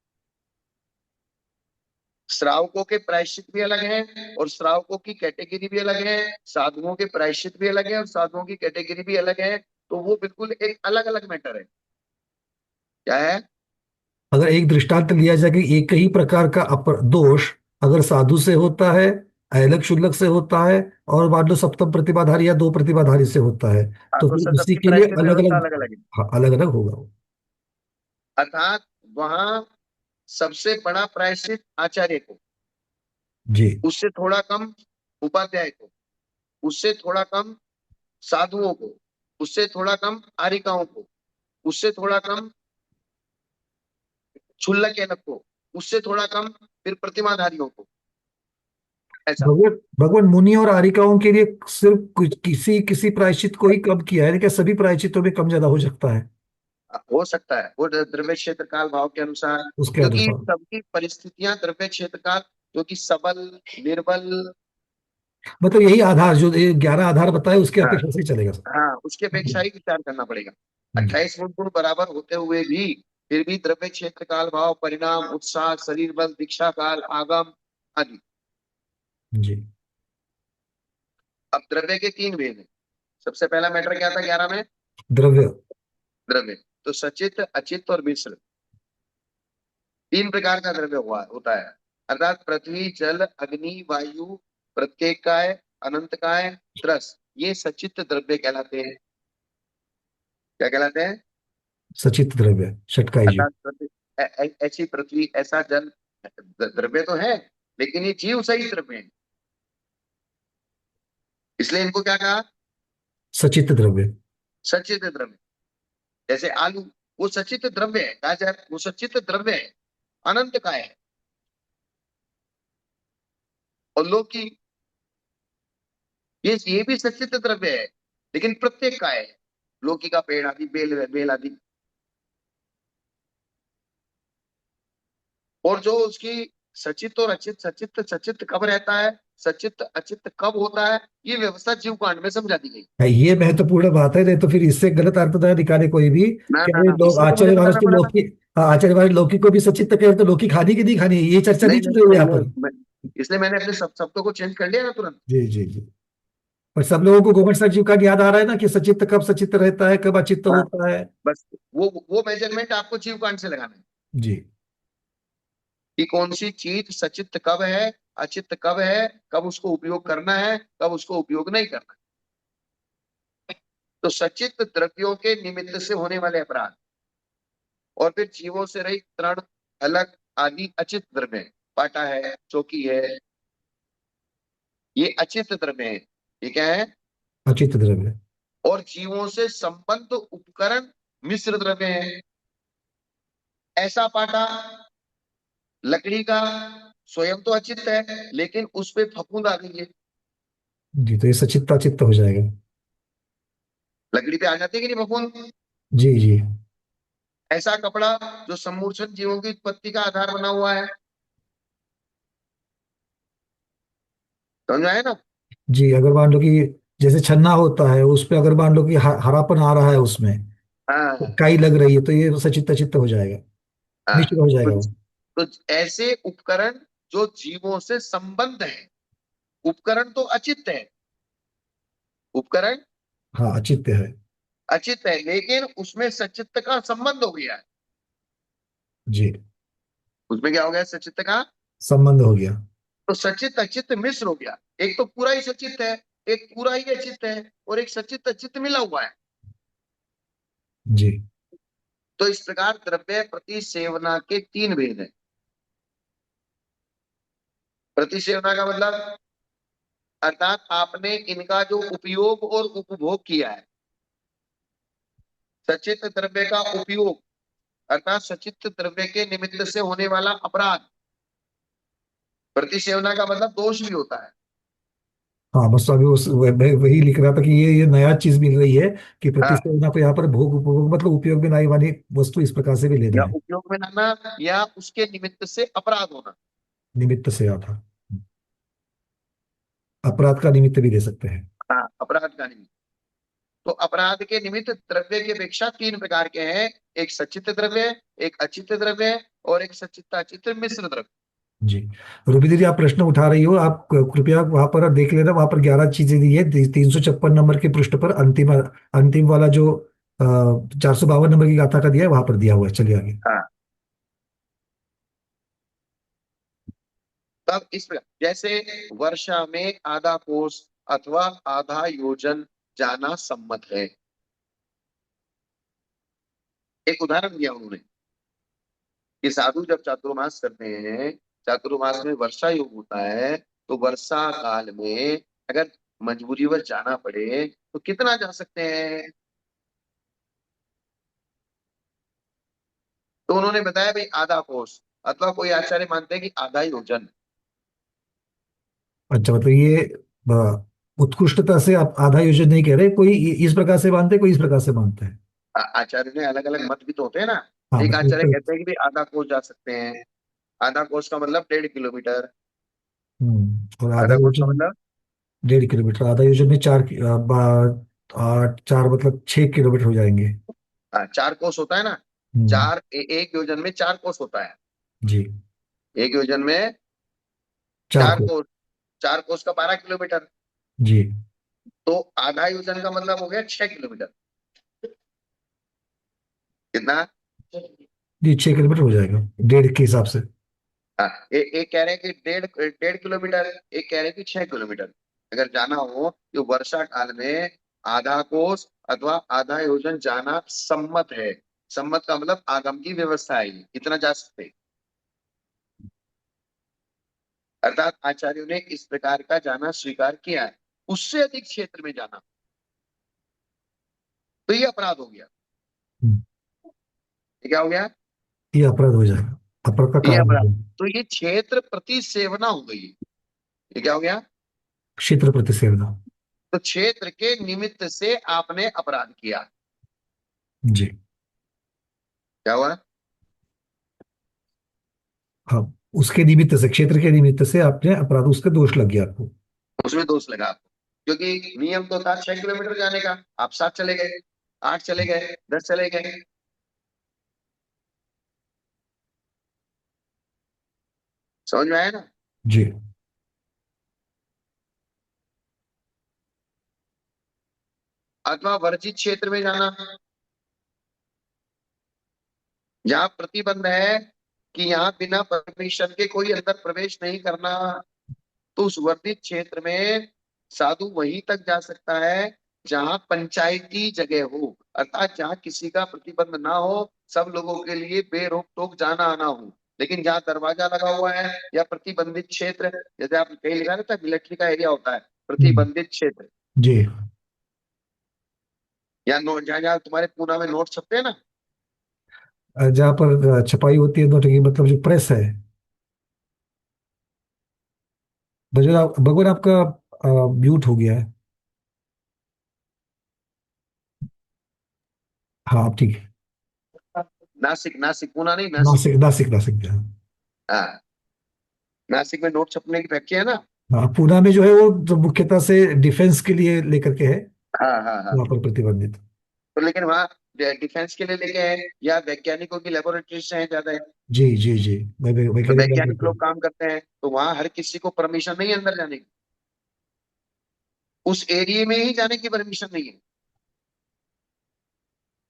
श्रावकों के प्रायश्चित भी अलग हैं और श्रावकों की कैटेगरी भी अलग है। साधुओं के प्रायश्चित भी अलग है और साधुओं की कैटेगरी भी अलग है। तो वो बिल्कुल एक अलग अलग मैटर है। क्या है? अगर एक दृष्टांत लिया जाए कि एक ही प्रकार का अपर दोष अगर साधु से होता है, ऐलक शुल्लक से होता है, और मान लो सप्तम प्रतिभाधारी या दो प्रतिभाधारी से होता है, हाँ, तो तो फिर उसी सबकी के लिए प्रायश्चित अलग व्यवस्था अलग। अलग अलग है। हाँ, अलग अलग होगा वो। अर्थात वहां सबसे बड़ा प्रायश्चित आचार्य को, जी। उससे थोड़ा कम उपाध्याय को, उससे थोड़ा कम साधुओं को, उससे थोड़ा कम आरिकाओं को, उससे थोड़ा कम क्षुल्लक एनक को, उससे थोड़ा कम फिर प्रतिमाधारियों को। ऐसा। भगवान भगवान मुनि और आरिकाओं के लिए सिर्फ किसी किसी प्रायश्चित को ही कम किया है, लेकिन सभी प्रायश्चितों में कम ज्यादा हो सकता है हो सकता है वो द्रव्य क्षेत्र काल भाव के अनुसार। उसके क्योंकि अनुसार। सबकी परिस्थितियां द्रव्य क्षेत्र काल, क्योंकि सबल, निर्बल, मतलब यही आधार जो 11 आधार बताए उसके हाँ, अपेक्षा से ही चलेगा सब। हाँ, उसके अपेक्षा ही विचार करना पड़ेगा। जी 28 गुण बराबर होते हुए भी फिर भी द्रव्य क्षेत्र काल भाव, परिणाम, उत्साह, शरीर बल, दीक्षा काल, आगम आदि। जी। अब द्रव्य के तीन वेद हैं। सबसे पहला मैटर क्या था 11 में? द्रव्य। द्रव्य। तो सचित, अचित और मिश्र, तीन प्रकार का द्रव्य हुआ होता है। अर्थात पृथ्वी, जल, अग्नि, वायु, प्रत्येक काय, अनंत काय, त्रस, ये सचित द्रव्य कहलाते हैं। क्या कहलाते हैं? सचित द्रव्य षटकाई जी। अर्थात ऐसी पृथ्वी, ऐसा जल द्रव्य तो है, लेकिन ये जीव सही द्रव्य है। इसलिए इनको क्या कहा? सचित द्रव्य। सचित द्रव्य। जैसे आलू, वो सचित द्रव्य है। गाजर, वो सचित द्रव्य है, अनंत काय है। और लौकी, ये भी सचित द्रव्य है, लेकिन प्रत्येक का है। लौकी का पेड़ आदि, बेल बेल आदि। और जो उसकी सचित और अचित, सचित सचित कब रहता है, सचित अचित कब होता है, ये व्यवस्था जीव कांड में समझा दी गई। ये महत्वपूर्ण बात है, नहीं तो फिर इससे गलत अर्थ ना निकाले कोई भी ना कि ना अरे ना, लोग इसलिए तो मुझे आचार्य महाराज बताना तो पड़ा था। लौकी, हाँ, आचार्य महाराज लौकी को भी सचित्त कहे तो लौकी खानी की नहीं खानी है, ये चर्चा नहीं नहीं चल नहीं रही है नहीं यहाँ नहीं पर। इसलिए मैंने अपने शब्दों को चेंज कर लिया ना तुरंत। जी जी जी। पर सब लोगों को गोबर सर जीव का याद आ रहा है ना कि सचित्त कब सचित्त रहता है, कब अचित्त हाँ, होता है। बस वो मेजरमेंट आपको जीव कांड से लगाना है, जी। कि कौन सी चीज सचित्त कब है, अचित्त कब है, कब उसको उपयोग करना है, कब उसको उपयोग नहीं करना है। तो सचित्त द्रव्यों के निमित्त से होने वाले अपराध, और फिर जीवों से रहित तृण, अलग आदि अचित द्रव्य हैं। पाटा है, चौकी है, ये अचित द्रव्य है। ये क्या है? अचित्त द्रव्य। और जीवों से संबद्ध उपकरण मिश्र द्रव्य है। ऐसा पाटा लकड़ी का स्वयं तो अचित है, लेकिन उस पे फफूंद आ गई है। जी, तो ये सचित्त अचित्त हो जाएगा। लकड़ी पे आ जाती है कि नहीं फफूंद? जी जी। ऐसा कपड़ा जो समूर्छन जीवों की उत्पत्ति का आधार बना हुआ है। समझ में आया ना? जी, अगर मान लो कि जैसे छन्ना होता है उस पे अगर मान लो कि हरापन आ रहा है उसमें, हाँ काई लग रही है, तो ये सचित्त अचित्त हो जाएगा, हाँ। मिश्र हो तो, जाएगा वो। तो ऐसे उपकरण जो जीवों से संबंध है, उपकरण तो अचित है, उपकरण हाँ, अचित्त है। अचित है, लेकिन उसमें सचित्त का संबंध हो गया है। जी, उसमें क्या हो गया सचित्त का? संबंध हो गया। तो सचित अचित मिश्र हो गया। एक तो पूरा ही सचित है, एक पूरा ही अचित है, और एक सचित अचित मिला हुआ है। जी। तो इस प्रकार द्रव्य प्रति सेवना के तीन भेद हैं। प्रति सेवना का मतलब, अर्थात आपने इनका जो उपयोग और उपभोग किया है। सचित द्रव्य का उपयोग, अर्थात सचित द्रव्य के निमित्त से होने वाला अपराध। प्रति सेवना का मतलब दोष भी होता है। हाँ, बस अभी वही लिख रहा था कि ये नया चीज मिल रही है कि हाँ, प्रतिस्थापना को यहाँ पर भोग उपभोग मतलब उपयोग में नहीं वाली वस्तु इस प्रकार से भी लेना या है। उपयोग में लाना, या उसके निमित्त से अपराध होना। निमित्त से आता, अपराध का निमित्त भी दे सकते हैं। हाँ, अपराध का निमित्त। तो अपराध के निमित्त द्रव्य की अपेक्षा तीन प्रकार के हैं। एक सचित द्रव्य, एक अचित द्रव्य, और एक सचित अचित मिश्र द्रव्य। जी। रूबी दीदी, आप प्रश्न उठा रही हो, आप कृपया वहां पर देख लेना, वहां पर 11 चीजें दी है 356 नंबर के पृष्ठ पर, अंतिम अंतिम वाला जो 452 नंबर की गाथा का दिया है वहां पर दिया हुआ है। चलिए आगे। हाँ, तब इस प्रकार जैसे वर्षा में आधा कोस अथवा आधा योजन जाना सम्मत है। एक उदाहरण दिया उन्होंने कि साधु जब चातुर्मास करते हैं, चातुर्मास में वर्षा योग होता है, तो वर्षा काल में अगर मजबूरीवश जाना पड़े तो कितना जा सकते हैं? तो उन्होंने बताया भाई आधा कोस, अथवा कोई आचार्य मानते हैं कि आधा योजन। अच्छा, मतलब ये उत्कृष्टता से आप आधा योजन नहीं कह रहे, कोई इस प्रकार से मानते हैं, कोई इस प्रकार से मानते हैं। आचार्य में अलग अलग मत भी तो होते हैं ना। हाँ, एक मतलब आचार्य कहते हैं कि भाई आधा कोस जा सकते हैं। आधा कोस का मतलब 1.5 किलोमीटर। और आधा आधा कोस का योजन मतलब 1.5 किलोमीटर, आधा योजन में 4 मतलब 6 किलोमीटर हो जाएंगे। 4 कोस होता है ना। हम्म। एक योजन में 4 कोस होता है। जी। एक योजन में चार चार को। कोस 4 कोस का 12 किलोमीटर। जी। तो आधा योजन का मतलब हो गया 6 किलोमीटर। कितना? जी, 6 किलोमीटर हो जाएगा डेढ़ के हिसाब से। हाँ, एक कह रहे हैं कि 1.5 किलोमीटर, एक कह रहे हैं कि 6 किलोमीटर। अगर जाना हो तो वर्षा काल में आधा कोस अथवा आधा योजन जाना सम्मत है। सम्मत का मतलब आगम की व्यवस्था है, ये इतना जा सकते हैं। अर्थात आचार्यों ने इस प्रकार का जाना स्वीकार किया है। उससे अधिक क्षेत्र में जाना तो ये अपराध हो गया। हम्म, ये क्या हो गया? ये अपराध हो जाएगा, अपराध का ये कारण हो अपराध। जाएगा। तो ये क्षेत्र प्रति सेवना हो गई। ये क्या हो गया? क्षेत्र प्रतिसेवना। तो क्षेत्र के निमित्त से आपने अपराध किया। जी। क्या हुआ? हाँ, उसके निमित्त से, क्षेत्र के निमित्त से आपने अपराध, उसका दोष लग गया आपको। उसमें दोष लगा आपको, क्योंकि नियम तो था 6 किलोमीटर जाने का, आप 7 चले गए, 8 चले गए, 10 चले गए। समझ में आया ना? जी। अथवा वर्जित क्षेत्र में जाना, जहां प्रतिबंध है कि यहाँ बिना परमिशन के कोई अंदर प्रवेश नहीं करना, तो उस वर्जित क्षेत्र में साधु वहीं तक जा सकता है जहां पंचायती जगह हो, अर्थात जहां किसी का प्रतिबंध ना हो, सब लोगों के लिए बेरोक टोक जाना आना हो। लेकिन जहां दरवाजा लगा हुआ है या प्रतिबंधित क्षेत्र, जैसे आप कहीं लिखा रहता है मिलिट्री का एरिया होता है हम्म, प्रतिबंधित क्षेत्र, जी। या नोट, जहां जहां तुम्हारे पूना में नोट छपते हैं ना। जहाँ पर छपाई होती है नोटों की, मतलब जो प्रेस है। भगवान आपका म्यूट हो गया है। हाँ, आप ठीक है। नासिक, नासिक, पूना नहीं, नासिक। नासिक, नासिक, नासिक, हाँ। हाँ, नासिक में नोट छपने की फैक्ट्री है ना। हाँ, पूना में जो है वो तो मुख्यतः से डिफेंस के लिए लेकर के है, हाँ हाँ हाँ। वहाँ पर प्रतिबंधित। तो लेकिन वहाँ डिफेंस के लिए लेके हैं या वैज्ञानिकों की लेबोरेटरीज हैं ज्यादा है, जी, जी, जी। तो वैज्ञानिक वैज्ञानिक लोग laboratory। काम करते हैं, तो वहां हर किसी को परमिशन नहीं है अंदर जाने की, उस एरिया में ही जाने की परमिशन नहीं है।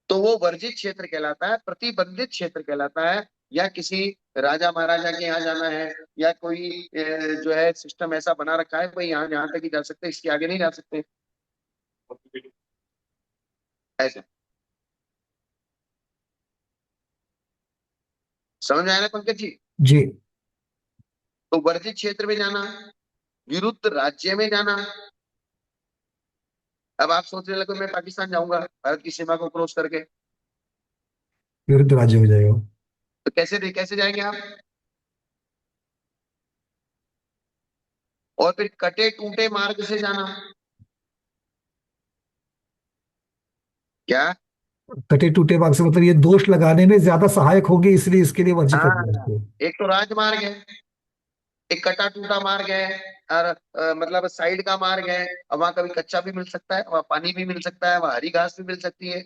तो वो वर्जित क्षेत्र कहलाता है, प्रतिबंधित क्षेत्र कहलाता है। या किसी राजा महाराजा के यहाँ जाना है, या कोई जो है सिस्टम ऐसा बना रखा है भाई यहाँ यहाँ तक ही जा सकते हैं, इसके आगे नहीं जा सकते, ऐसे। समझ में आया ना पंकज जी? जी। तो वर्जित क्षेत्र में जाना, विरुद्ध राज्य में जाना। अब आप सोचने लगे मैं पाकिस्तान जाऊंगा भारत की सीमा को क्रॉस करके, विरुद्ध राज्य हो जाएगा वो। तो कैसे जाएंगे आप? और फिर कटे टूटे मार्ग से जाना। क्या? कटे टूटे भाग से मतलब ये दोष लगाने में ज्यादा सहायक होंगे, इसलिए इसके लिए वर्जित हो गया हाँ, इसको। एक तो राजमार्ग है, एक कटा टूटा मार्ग है, और मतलब साइड का मार्ग है। अब वहां कभी कच्चा भी मिल सकता है, वहां पानी भी मिल सकता है, वहां हरी घास भी मिल सकती है,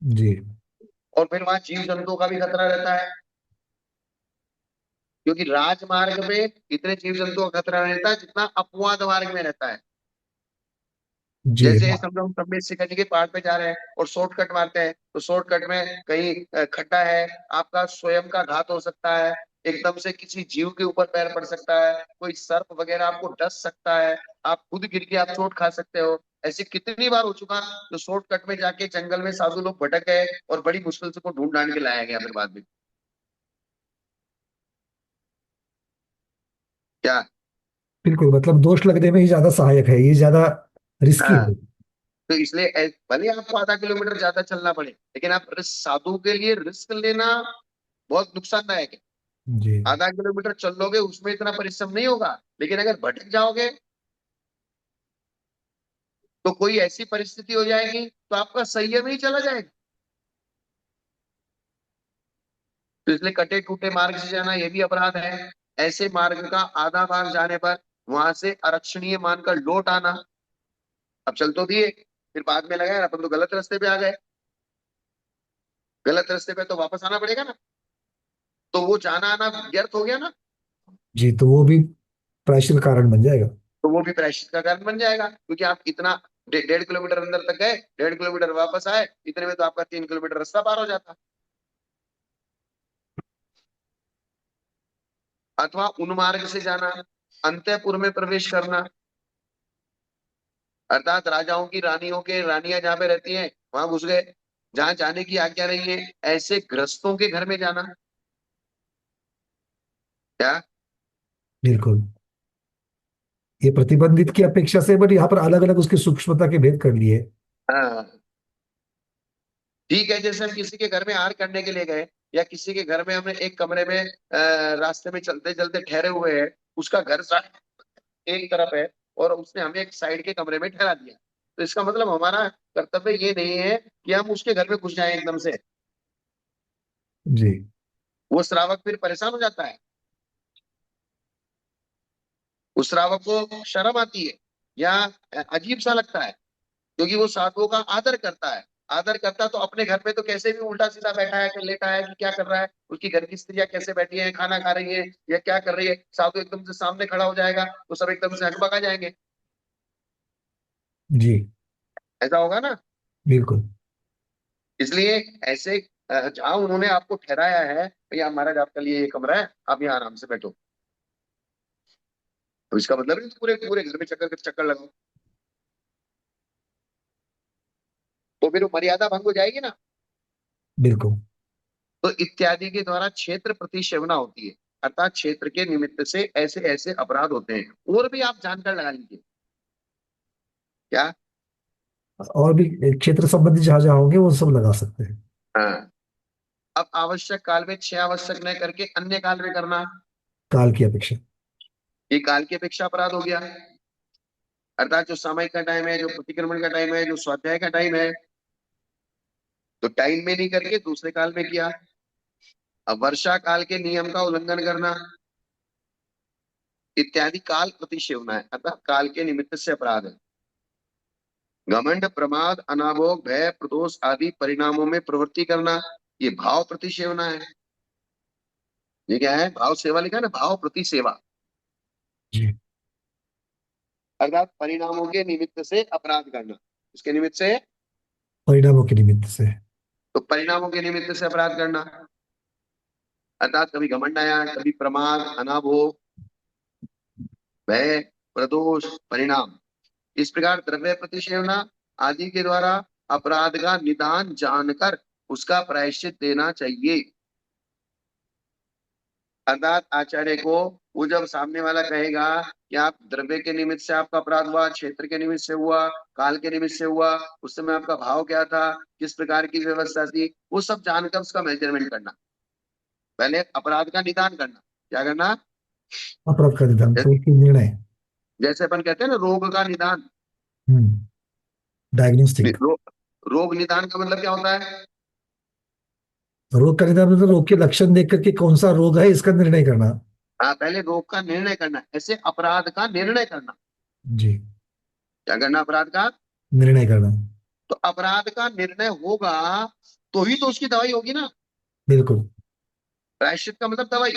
जी, और फिर वहां जीव जंतुओं का भी खतरा रहता है, क्योंकि राजमार्ग पे इतने जीव जंतुओं का खतरा रहता है जितना अपवाद मार्ग में रहता है। जी। जैसे हाँ, समझो हम संमेत शिखर जी के पहाड़ पे जा रहे हैं और शॉर्टकट मारते हैं, तो शॉर्टकट में कहीं खड्डा है, आपका स्वयं का घात हो सकता है, एकदम से किसी जीव के ऊपर पैर पड़ सकता है, कोई सर्प वगैरह आपको डस सकता है, आप खुद गिर के आप चोट खा सकते हो। ऐसे कितनी बार हो चुका, तो शॉर्टकट में जाके जंगल में साधु लोग भटक गए और बड़ी मुश्किल से को ढूंढ ढांड के लाया गया फिर बाद में। क्या? बिल्कुल, मतलब दोष लगने में ही ज्यादा सहायक है, ये ज्यादा रिस्की हाँ, है। तो इसलिए भले आपको आधा किलोमीटर ज्यादा चलना पड़े, लेकिन आप साधु के लिए रिस्क लेना बहुत नुकसानदायक है। जी, आधा किलोमीटर चल लोगे उसमें इतना परिश्रम नहीं होगा, लेकिन अगर भटक जाओगे तो कोई ऐसी परिस्थिति हो जाएगी तो आपका संयम ही चला जाएगा। तो इसलिए कटे टूटे मार्ग से जाना ये भी अपराध है। ऐसे मार्ग का आधा भाग जाने पर वहां से अरक्षणीय मानकर लौट आना। अब चल तो दिए, फिर बाद में लगा यार अपन तो गलत रास्ते पे आ गए, गलत रास्ते पे तो वापस आना पड़ेगा ना, तो वो जाना आना व्यर्थ हो गया ना। जी, तो वो भी प्रायश्चित का कारण बन जाएगा। तो वो भी प्रायश्चित का कारण बन जाएगा, क्योंकि आप इतना 1.5 किलोमीटर अंदर तक गए, 1.5 किलोमीटर वापस आए, इतने में तो आपका 3 किलोमीटर रास्ता पार हो जाता। अथवा उन मार्ग से जाना, अंतःपुर में प्रवेश करना, अर्थात राजाओं की रानियों के रानियां जहां पे रहती हैं वहां घुस गए, जहां जाने की आज्ञा नहीं है, ऐसे गृहस्थों के घर में जाना। क्या? बिल्कुल। ये प्रतिबंधित की अपेक्षा से, बट यहाँ पर अलग अलग उसकी सूक्ष्मता के भेद कर लिए। हाँ, ठीक है, जैसे हम किसी के घर में आहार करने के लिए गए, या किसी के घर में हमने एक कमरे में रास्ते में चलते चलते ठहरे हुए हैं, उसका घर एक तरफ है और उसने हमें एक साइड के कमरे में ठहरा दिया, तो इसका मतलब हमारा कर्तव्य ये नहीं है कि हम उसके घर में घुस जाएं एकदम से। जी। वो श्रावक फिर परेशान हो जाता है, उस श्रावक को शर्म आती है या अजीब सा लगता है, क्योंकि वो साधुओं का आदर करता है। आदर करता तो अपने घर पे तो कैसे भी उल्टा सीधा बैठा है, लेटा है कि क्या कर रहा है, उसकी घर की स्त्रियां कैसे बैठी है, खाना खा रही है या क्या कर रही है, साधु एकदम से सामने खड़ा हो जाएगा तो सब एकदम से हकबका जाएंगे। जी। ऐसा होगा ना। बिल्कुल। इसलिए ऐसे जहां उन्होंने आपको ठहराया है, भैया महाराज आपके लिए ये कमरा है, आप यहाँ आराम से बैठो, तो इसका मतलब है पूरे पूरे घर में चक्कर चक्कर लगाओ, तो फिर वो मर्यादा भंग हो जाएगी ना। बिल्कुल। तो इत्यादि के द्वारा क्षेत्र प्रतिसेवना होती है, अर्थात क्षेत्र के निमित्त से ऐसे ऐसे अपराध होते हैं, और भी आप जानकर लगा लीजिए क्या। और भी क्षेत्र संबंधी जहां जहां होंगे वो सब लगा सकते हैं। हाँ। अब आवश्यक काल में छह आवश्यक न करके अन्य काल में करना, काल की अपेक्षा। ये काल की अपेक्षा अपराध हो गया। अर्थात जो सामयिक का टाइम है, जो प्रतिक्रमण का टाइम है, जो स्वाध्याय का टाइम है, तो टाइम में नहीं करके दूसरे काल में किया। अब वर्षा काल के नियम का उल्लंघन करना इत्यादि काल प्रतिसेवना है, अर्थात काल के निमित्त से अपराध है। घमंड, प्रमाद, अनाभोग, भय, प्रदोष आदि परिणामों में प्रवृत्ति करना, ये भाव प्रतिसेवना है। ये क्या है, भाव सेवा लिखा है ना, भाव प्रति सेवा, जी। अर्थात परिणामों के निमित्त से अपराध करना। इसके निमित्त से, परिणामों के निमित्त से। तो परिणामों के निमित्त से अपराध करना, अर्थात कभी घमंड आया, कभी प्रमाद, अनाभोग, भय, प्रदोष, परिणाम, इस प्रकार द्रव्य प्रतिसेवना आदि के द्वारा अपराध का निदान जानकर उसका प्रायश्चित देना चाहिए। अर्थात आचार्य को, वो जब सामने वाला कहेगा कि आप द्रव्य के निमित्त से आपका अपराध हुआ, क्षेत्र के निमित्त से हुआ, काल के निमित्त से हुआ, उस समय आपका भाव क्या था, किस प्रकार की व्यवस्था थी, वो सब जानकर उसका मेजरमेंट करना, पहले अपराध का निदान करना। क्या करना, अपराध का निदान जै- तो उसकी निर्णय। जैसे अपन कहते हैं ना रोग का निदान। हम्म। डायग्नोस्टिक। रोग निदान का मतलब क्या होता है। रोग का निदान मतलब रोग के लक्षण देख करके कौन सा रोग है इसका निर्णय करना। हाँ, पहले रोग का निर्णय करना, ऐसे अपराध का निर्णय करना। जी। क्या करना, अपराध का, निर्णय करना। तो अपराध का निर्णय होगा तो ही तो उसकी दवाई होगी ना। बिल्कुल। प्रायश्चित का मतलब दवाई।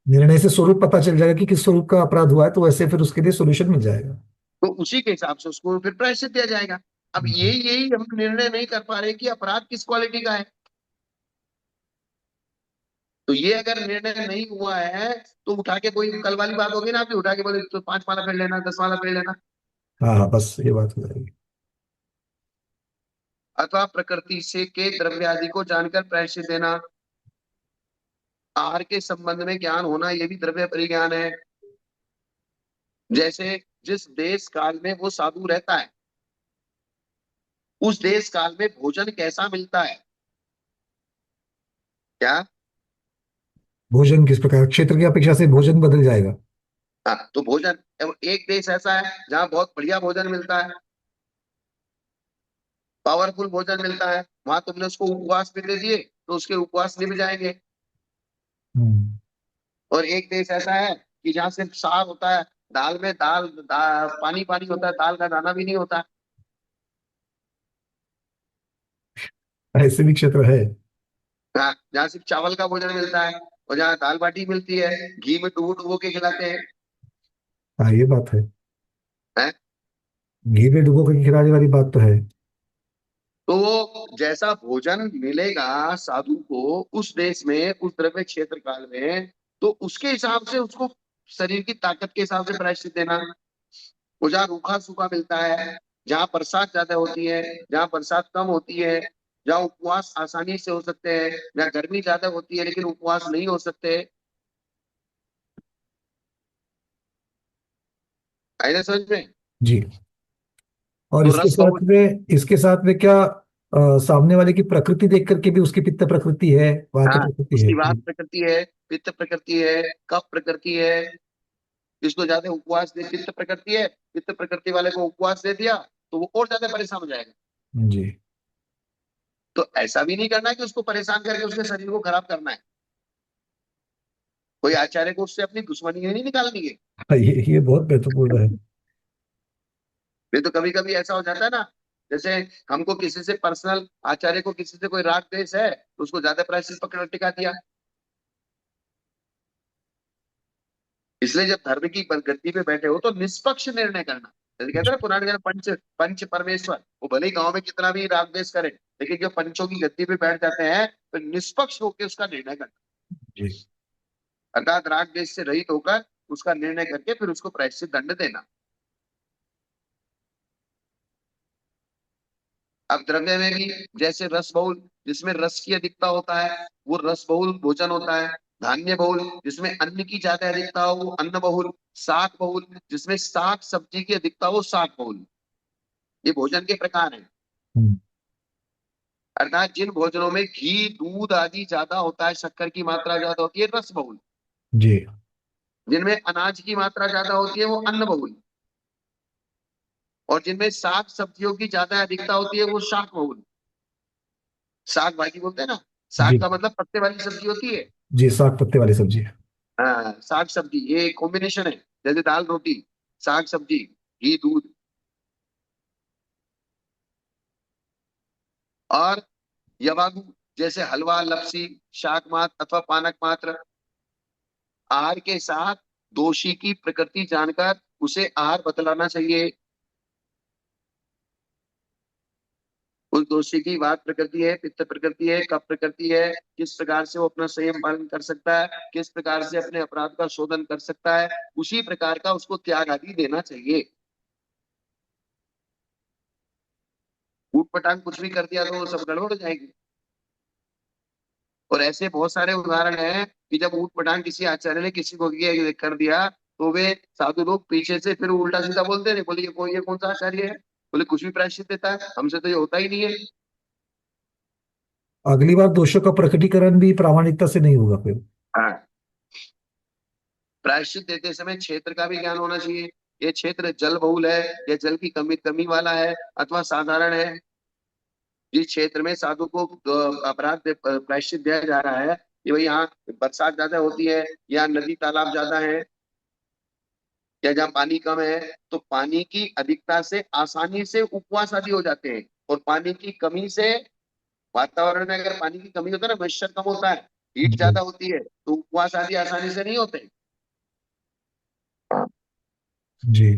निर्णय से स्वरूप पता चल जाएगा कि किस स्वरूप का अपराध हुआ है तो वैसे फिर उसके लिए सोल्यूशन मिल जाएगा। तो उसी के हिसाब से उसको फिर प्रायश्चित दिया जाएगा। अब ये जी। यही हम निर्णय नहीं कर पा रहे कि अपराध किस क्वालिटी का है, तो ये अगर निर्णय नहीं हुआ है तो उठा के, कोई कल वाली बात होगी ना आपकी, उठा के बोले तो 5 माला फेर लेना, 10 माला फेर लेना। हाँ हाँ, बस ये बात हो जाएगी। अथवा प्रकृति से के द्रव्य आदि को जानकर प्रायश्चित देना, आहार के संबंध में ज्ञान होना, ये भी द्रव्य परिज्ञान है। जैसे जिस देश काल में वो साधु रहता है, उस देश काल में भोजन कैसा मिलता है, क्या। भोजन किस प्रकार क्षेत्र की अपेक्षा से भोजन बदल जाएगा। हाँ, तो भोजन, अब एक देश ऐसा है जहाँ बहुत बढ़िया भोजन मिलता है, पावरफुल भोजन मिलता है, वहां तुमने उसको उपवास भी दे दिए तो उसके उपवास निभ जाएंगे। हम्म। और एक देश ऐसा है कि जहाँ सिर्फ साग होता है, दाल में पानी पानी होता है, दाल का दाना भी नहीं होता। ऐसे भी क्षेत्र है। हाँ, जहाँ सिर्फ चावल का भोजन मिलता है और जहाँ दाल बाटी मिलती है, घी में डुबो डुबो के खिलाते हैं। हाँ, ये बात है। हैं? घी में डुबो कर खिलाने वाली बात तो है। तो वो जैसा भोजन मिलेगा साधु को उस देश में, उस द्रव्य क्षेत्र काल में, तो उसके हिसाब से उसको शरीर की ताकत के हिसाब से प्रायश्चित देना। वो जहाँ रूखा सूखा मिलता है, जहाँ बरसात ज्यादा होती है, जहाँ बरसात कम होती है, जहाँ उपवास आसानी से हो सकते हैं, जहाँ गर्मी ज्यादा होती है लेकिन उपवास नहीं हो सकते, आई ना समझ में। जी। और तो इसके रस साथ बहु, में क्या सामने वाले की प्रकृति देख करके भी उसकी पित्त प्रकृति है, वात हाँ, प्रकृति है। उसकी वात प्रकृति है, पित्त प्रकृति है, कफ प्रकृति है, इसको ज्यादा उपवास दे, पित्त प्रकृति है, पित्त प्रकृति वाले को उपवास दे दिया तो वो और ज्यादा परेशान हो जाएगा। जी। तो ऐसा भी नहीं करना है कि उसको परेशान करके उसके शरीर को खराब करना है। कोई आचार्य को उससे अपनी दुश्मनी नहीं निकालनी है। हाँ, ये बहुत महत्वपूर्ण है। ये तो कभी कभी ऐसा हो जाता है ना, जैसे हमको किसी से पर्सनल, आचार्य को किसी से कोई राग द्वेष है तो उसको ज्यादा प्रायश्चित पकड़ टिका दिया। इसलिए जब धर्म की गद्दी पे बैठे हो तो निष्पक्ष निर्णय करना। जैसे कहते हैं ना पुराने जमाने पंच पंच परमेश्वर, वो भले ही गांव में कितना भी राग द्वेष करे, लेकिन जब पंचों की गद्दी पे बैठ जाते हैं तो निष्पक्ष होकर उसका निर्णय करना, जी। अर्थात राग द्वेष से रहित होकर उसका निर्णय करके फिर उसको प्रायश्चित दंड देना। अब द्रव्य में भी जैसे रस बहुल, जिसमें रस की अधिकता होता है वो रस बहुल भोजन होता है। धान्य बहुल, जिसमें अन्न की ज्यादा अधिकता हो वो अन्न बहुल। शाक बहुल, जिसमें शाक सब्जी की अधिकता हो शाक बहुल। ये भोजन के प्रकार हैं। हम्म। अर्थात जिन भोजनों में घी दूध आदि ज्यादा होता है, शक्कर की मात्रा ज्यादा होती है, रस बहुल। जी। जिनमें अनाज की मात्रा ज्यादा होती है वो अन्न बहुल। और जिनमें साग सब्जियों की ज्यादा अधिकता होती है वो शाक बहुल। साग भाजी बोलते हैं ना, साग जी। का मतलब पत्ते वाली सब्जी होती है। जी, साग पत्ते वाली सब्जी है। हाँ, साग सब्जी ये कॉम्बिनेशन है। जैसे दाल रोटी, साग सब्जी, घी दूध। और यवागु, जैसे हलवा लपसी, शाक मात्र अथवा पानक मात्र। आहार के साथ दोषी की प्रकृति जानकर उसे आहार बतलाना चाहिए। उस दोषी की वात प्रकृति है, पित्त प्रकृति है, कफ प्रकृति है, किस प्रकार से वो अपना संयम पालन कर सकता है, किस प्रकार से अपने अपराध का शोधन कर सकता है, उसी प्रकार का उसको त्याग आदि देना चाहिए। ऊट पटांग कुछ भी कर दिया तो वो सब गड़बड़ हो जाएगी। और ऐसे बहुत सारे उदाहरण हैं कि जब ऊट पटांग किसी आचार्य ने किसी को ये कर दिया तो वे साधु लोग पीछे से फिर उल्टा सीधा बोलते रहे, बोले ये कौन सा आचार्य है, बोले कुछ भी प्रायश्चित देता है, हमसे तो ये होता ही नहीं है। अगली बार दोषों का प्रकटीकरण भी प्रामाणिकता से नहीं होगा फिर। हाँ, प्रायश्चित देते समय क्षेत्र का भी ज्ञान होना चाहिए। ये क्षेत्र जल बहुल है या जल की कमी कमी वाला है अथवा साधारण है। जिस क्षेत्र में साधु को प्रायश्चित दिया जा रहा है, कि भाई यहाँ बरसात ज्यादा होती है या नदी तालाब ज्यादा है या जहाँ पानी कम है, तो पानी की अधिकता से आसानी से उपवास आदि हो जाते हैं। और पानी की कमी से, वातावरण में अगर पानी की कमी होता है ना, मॉइस्चर कम होता है, हीट जी। ज्यादा होती है, तो उपवास आदि आसानी से नहीं होते। जी।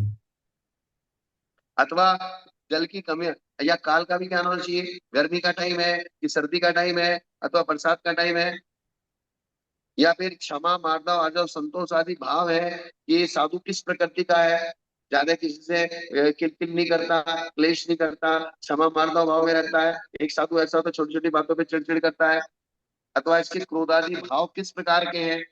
अथवा जल की कमी या काल का भी ज्ञान होना चाहिए, गर्मी का टाइम है कि सर्दी का टाइम है अथवा बरसात का टाइम है। या फिर क्षमा मार्दव आर्जव संतोष आदि भाव है कि ये साधु किस प्रकृति का है, ज्यादा किसी से किलकिल नहीं करता, क्लेश नहीं करता, क्षमा मार्दव भाव में रहता है। एक साधु ऐसा होता है छोटी छोटी बातों पे चिड़चिड़ करता है। अथवा इसके क्रोधादि भाव किस प्रकार के हैं।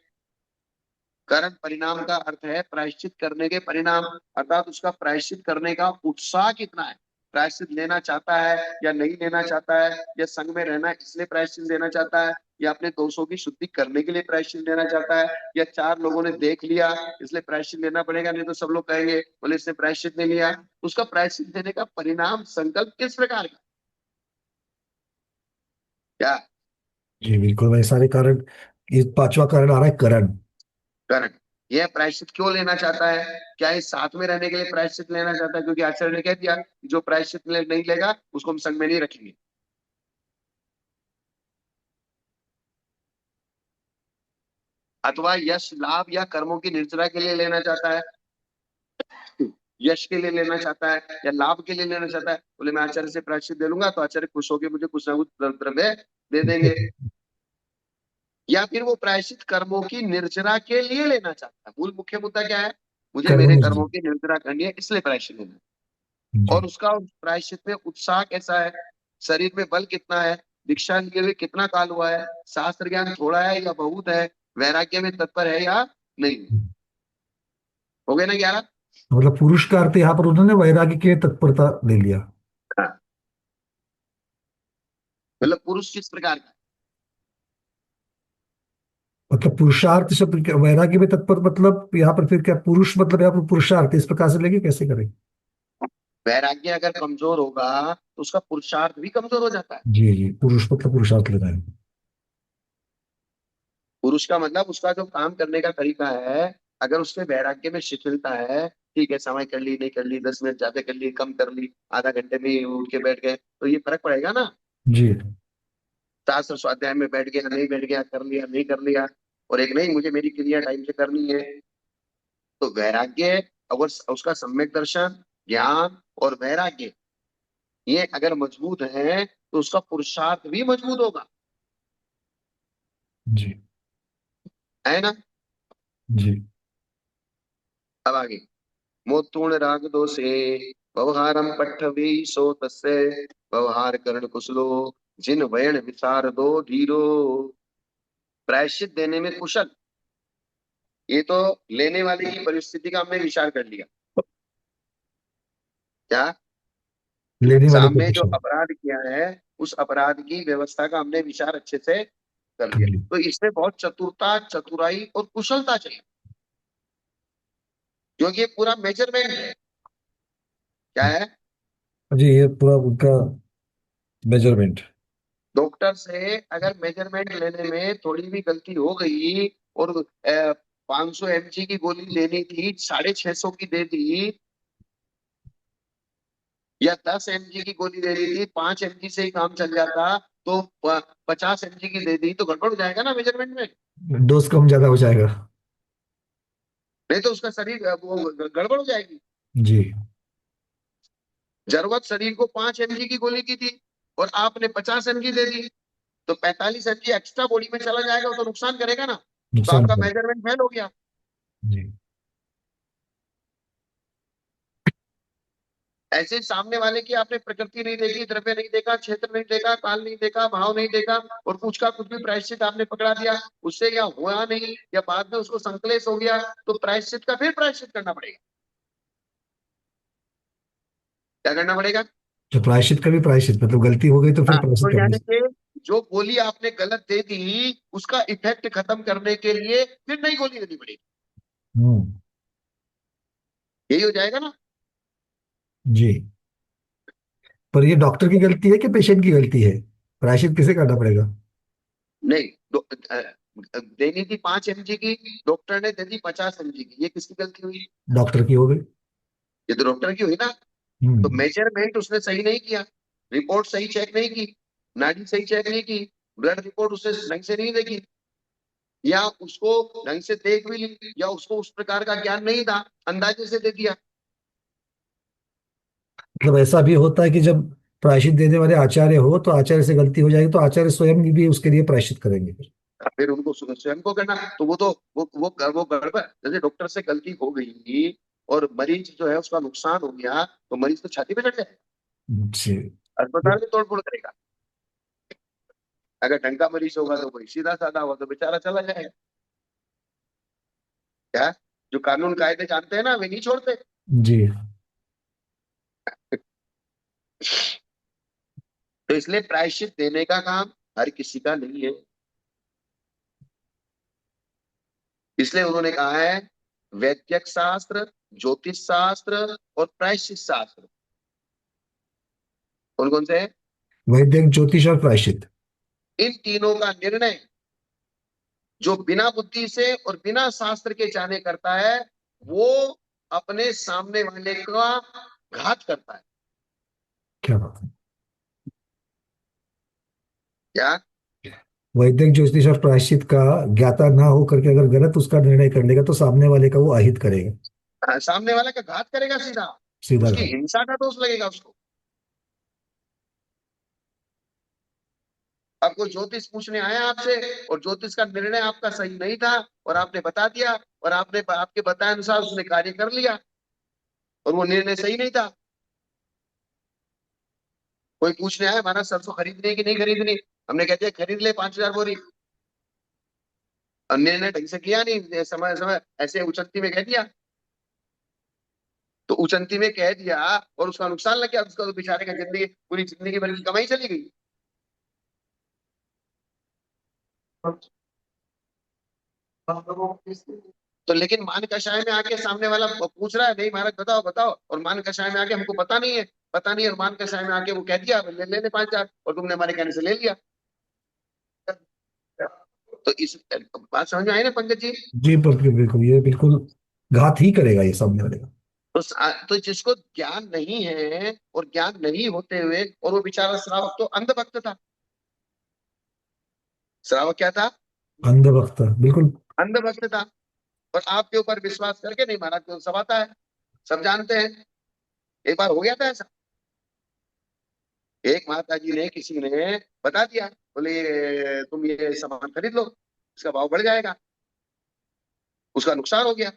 कर्म परिणाम का अर्थ है प्रायश्चित करने के परिणाम, अर्थात उसका प्रायश्चित करने का उत्साह कितना है। प्रायश्चित लेना चाहता है या नहीं लेना चाहता है, या संग में रहना इसलिए प्रायश्चित लेना चाहता है, या अपने दोषों की शुद्धि करने के लिए प्रायश्चित लेना चाहता है, या चार लोगों ने देख लिया इसलिए प्रायश्चित लेना पड़ेगा नहीं तो सब लोग कहेंगे बोले इसने प्रायश्चित नहीं लिया। उसका प्रायश्चित देने का परिणाम संकल्प किस प्रकार का क्या। जी बिल्कुल, वही सारे कारण। ये पांचवा कारण आ रहा है करण। कारण, यह प्रायश्चित क्यों लेना चाहता है, क्या इस साथ में रहने के लिए प्रायश्चित लेना चाहता है, क्योंकि आचार्य ने कह दिया कि जो प्रायश्चित नहीं लेगा उसको हम संग में नहीं रखेंगे। अथवा यश लाभ या कर्मों की निर्जरा के लिए लेना चाहता है, यश के लिए लेना चाहता है या लाभ के लिए लेना चाहता है, बोले मैं आचार्य से प्रायश्चित दे लूंगा तो आचार्य खुश होकर मुझे कुछ ना कुछ द्रव्य दे देंगे। या फिर वो प्रायश्चित कर्मों की निर्जरा के लिए लेना चाहता है। मूल मुख्य मुद्दा क्या है, मुझे कर्म मेरे निष्ठा। कर्मों की निर्जरा करनी है इसलिए प्रायश्चित लेना है। जी। और उसका प्रायश्चित में उत्साह कैसा है, शरीर में बल कितना है, दीक्षा लिए हुए कितना काल हुआ है, शास्त्र ज्ञान थोड़ा है या बहुत है, वैराग्य में तत्पर है या नहीं। हो गए ना 11। मतलब पुरुष का अर्थ यहाँ पर उन्होंने वैराग्य के तत्परता ले लिया। हाँ, मतलब पुरुष किस प्रकार का। और मतलब पुरुषार्थ शब्द वैराग्य में तत्पर, मतलब यहाँ पर फिर क्या पुरुष, मतलब यहाँ पर पुरुषार्थ इस प्रकार से लेंगे, कैसे करें? वैराग्य अगर कमजोर होगा तो उसका पुरुषार्थ भी कमजोर हो जाता है। जी जी, पुरुष मतलब पुरुषार्थ लेना है। पुरुष का मतलब उसका जो काम करने का तरीका है, अगर उसके वैराग्य में शिथिलता है, ठीक है समय कर ली नहीं कर ली, 10 मिनट ज्यादा कर ली कम कर ली, आधा घंटे में ही उठ के बैठ गए, तो ये फर्क पड़ेगा ना। जी शास्त्र स्वाध्याय में बैठ गया नहीं बैठ गया, कर लिया नहीं कर लिया, और एक नहीं मुझे मेरी क्रिया टाइम से करनी है। तो वैराग्य, अगर उसका सम्यक दर्शन, ज्ञान और वैराग्य ये अगर मजबूत है तो उसका पुरुषार्थ भी मजबूत होगा। जी है ना। जी। अब आगे, मोतूर्ण राग दोषे व्यवहारम पट्टवी सो तस्य व्यवहार करण कुशलो जिन वयन विचार दो धीरो। प्रायश्चित देने में कुशल, ये तो लेने वाले की परिस्थिति का हमने विचार कर लिया। क्या, लेने वाले को सामने जो पूछो। अपराध किया है उस अपराध की व्यवस्था का हमने विचार अच्छे से कर कर लिया। ली। तो इसमें बहुत चतुरता चतुराई और कुशलता चाहिए, क्योंकि ये पूरा मेजरमेंट है। क्या है। जी, ये पूरा उनका मेजरमेंट। डॉक्टर से अगर मेजरमेंट लेने में थोड़ी भी गलती हो गई और 500 mg की गोली लेनी थी 650 की दे दी, या 10 mg की गोली लेनी थी 5 mg से ही काम चल जाता, तो 50 mg की दे दी, तो गड़बड़ हो जाएगा ना मेजरमेंट में। डोज कम ज्यादा हो जाएगा। नहीं तो उसका शरीर वो गड़बड़ हो जाएगी। जी। जरूरत शरीर को 5 mg की गोली की थी और आपने 50 mg दे दी, तो 45 mg एक्स्ट्रा बॉडी में चला जाएगा तो नुकसान करेगा ना। तो नुकसान आपका कर। मेजरमेंट फेल हो गया। जी। ऐसे ही सामने वाले की आपने प्रकृति नहीं देखी, द्रव्य नहीं देखा, क्षेत्र नहीं देखा, काल नहीं देखा, भाव नहीं देखा, और कुछ का कुछ भी प्रायश्चित आपने पकड़ा दिया, उससे या हुआ नहीं या बाद में उसको संकलेश हो गया, तो प्रायश्चित का फिर प्रायश्चित करना पड़ेगा। क्या करना पड़ेगा। तो प्रायश्चित का भी प्रायश्चित, मतलब गलती हो गई तो फिर हाँ, प्रायश्चित तो करनी। यानी कि जो गोली आपने गलत दे दी उसका इफेक्ट खत्म करने के लिए फिर नई गोली देनी पड़ेगी। हम्म। यही हो जाएगा ना। जी। पर ये डॉक्टर की गलती है कि पेशेंट की गलती है? प्रायश्चित किसे करना पड़ेगा? नहीं, देनी थी 5 mg की, डॉक्टर ने दे दी 50 mg की, ये किसकी गलती हुई। डॉक्टर की हो गई। ये तो डॉक्टर की हुई ना। तो हम्म। मेजरमेंट उसने सही नहीं किया, रिपोर्ट सही चेक नहीं की, नाड़ी सही चेक नहीं की, ब्लड रिपोर्ट उसने ढंग से नहीं देखी, या उसको ढंग से देख भी ली, या उसको उस प्रकार का ज्ञान नहीं था, अंदाजे से दे दिया। मतलब ऐसा भी होता है कि जब प्रायश्चित देने वाले आचार्य हो तो आचार्य से गलती हो जाएगी तो आचार्य स्वयं भी उसके लिए प्रायश्चित करेंगे फिर। फिर उनको स्वयं को करना, तो वो तो वो गड़बड़, जैसे डॉक्टर से गलती हो गई और मरीज जो है उसका नुकसान हो गया, तो मरीज तो छाती पे चढ़ जाएगा, जी। अस्पताल में तोड़ फोड़ करेगा। अगर ढंग का मरीज होगा तो कोई सीधा साधा हुआ तो बेचारा चला जाएगा। क्या, जो कानून कायदे जानते हैं ना वे नहीं छोड़ते। जी। तो इसलिए प्रायश्चित देने का काम हर किसी का नहीं है। इसलिए उन्होंने कहा है वैद्यक शास्त्र, ज्योतिष शास्त्र और प्रायश्चित शास्त्र, कौन कौन से हैं? वैदिक, ज्योतिष और प्रायश्चित। इन तीनों का निर्णय जो बिना बुद्धि से और बिना शास्त्र के जाने करता है, वो अपने सामने वाले का घात करता है। क्या बात है। क्या। वैदिक, ज्योतिष और प्रायश्चित का ज्ञाता ना हो करके अगर गलत उसका निर्णय कर लेगा तो सामने वाले का वो अहित करेगा। सामने वाले का घात करेगा सीधा, सीधा उसकी घात। हिंसा का दोष लगेगा उसको। अब कोई ज्योतिष पूछने आया आपसे और ज्योतिष का निर्णय आपका सही नहीं था और आपने बता दिया, और आपने आपके बताए अनुसार उसने कार्य कर लिया और वो निर्णय सही नहीं था। कोई पूछने आया हमारा सरसों खरीदनी है कि नहीं खरीदनी, हमने कह दिया खरीद ले 5,000 बोरी, और निर्णय ढंग से किया नहीं, समय समय ऐसे उचक्ति में कह दिया, तो उचंती में कह दिया और उसका नुकसान लग गया, उसका तो बेचारे का जिंदगी पूरी जिंदगी भर की कमाई चली गई। तो लेकिन मान कषाय में आके सामने वाला पूछ रहा है, नहीं महाराज बताओ बताओ, और मान कषाय में आके हमको पता नहीं है, पता नहीं है, और मान कषाय में आके वो कह दिया ले ले 5,000, और तुमने हमारे कहने से ले लिया। तो इस बात समझ में आई ना पंकज जी? जी बिल्कुल बिल्कुल, ये बिल्कुल घात ही करेगा ये सामने वाले का। तो जिसको ज्ञान नहीं है और ज्ञान नहीं होते हुए, और वो बेचारा श्रावक तो अंधभक्त था। श्रावक क्या था? अंधभक्त बिल्कुल। अंधभक्त था। और आपके ऊपर विश्वास करके, नहीं महाराज को सब आता है, सब जानते हैं। एक बार हो गया था ऐसा, एक माता जी ने, किसी ने बता दिया, बोले तुम ये सामान खरीद लो, इसका भाव बढ़ जाएगा। उसका नुकसान हो गया।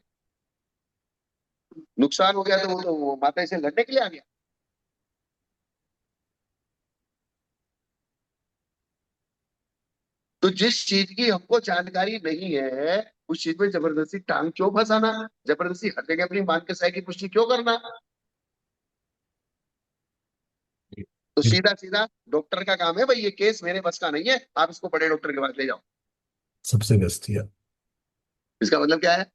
नुकसान हो गया तो वो माता से लड़ने के लिए आ गया। तो जिस चीज की हमको जानकारी नहीं है, उस चीज में जबरदस्ती टांग क्यों फंसाना? जबरदस्ती हर जगह अपनी मान के सही की पुष्टि क्यों करना? तो सीधा सीधा डॉक्टर का काम है, भाई ये केस मेरे बस का नहीं है, आप इसको बड़े डॉक्टर के पास ले जाओ। सबसे बेस्ट है। इसका मतलब क्या है?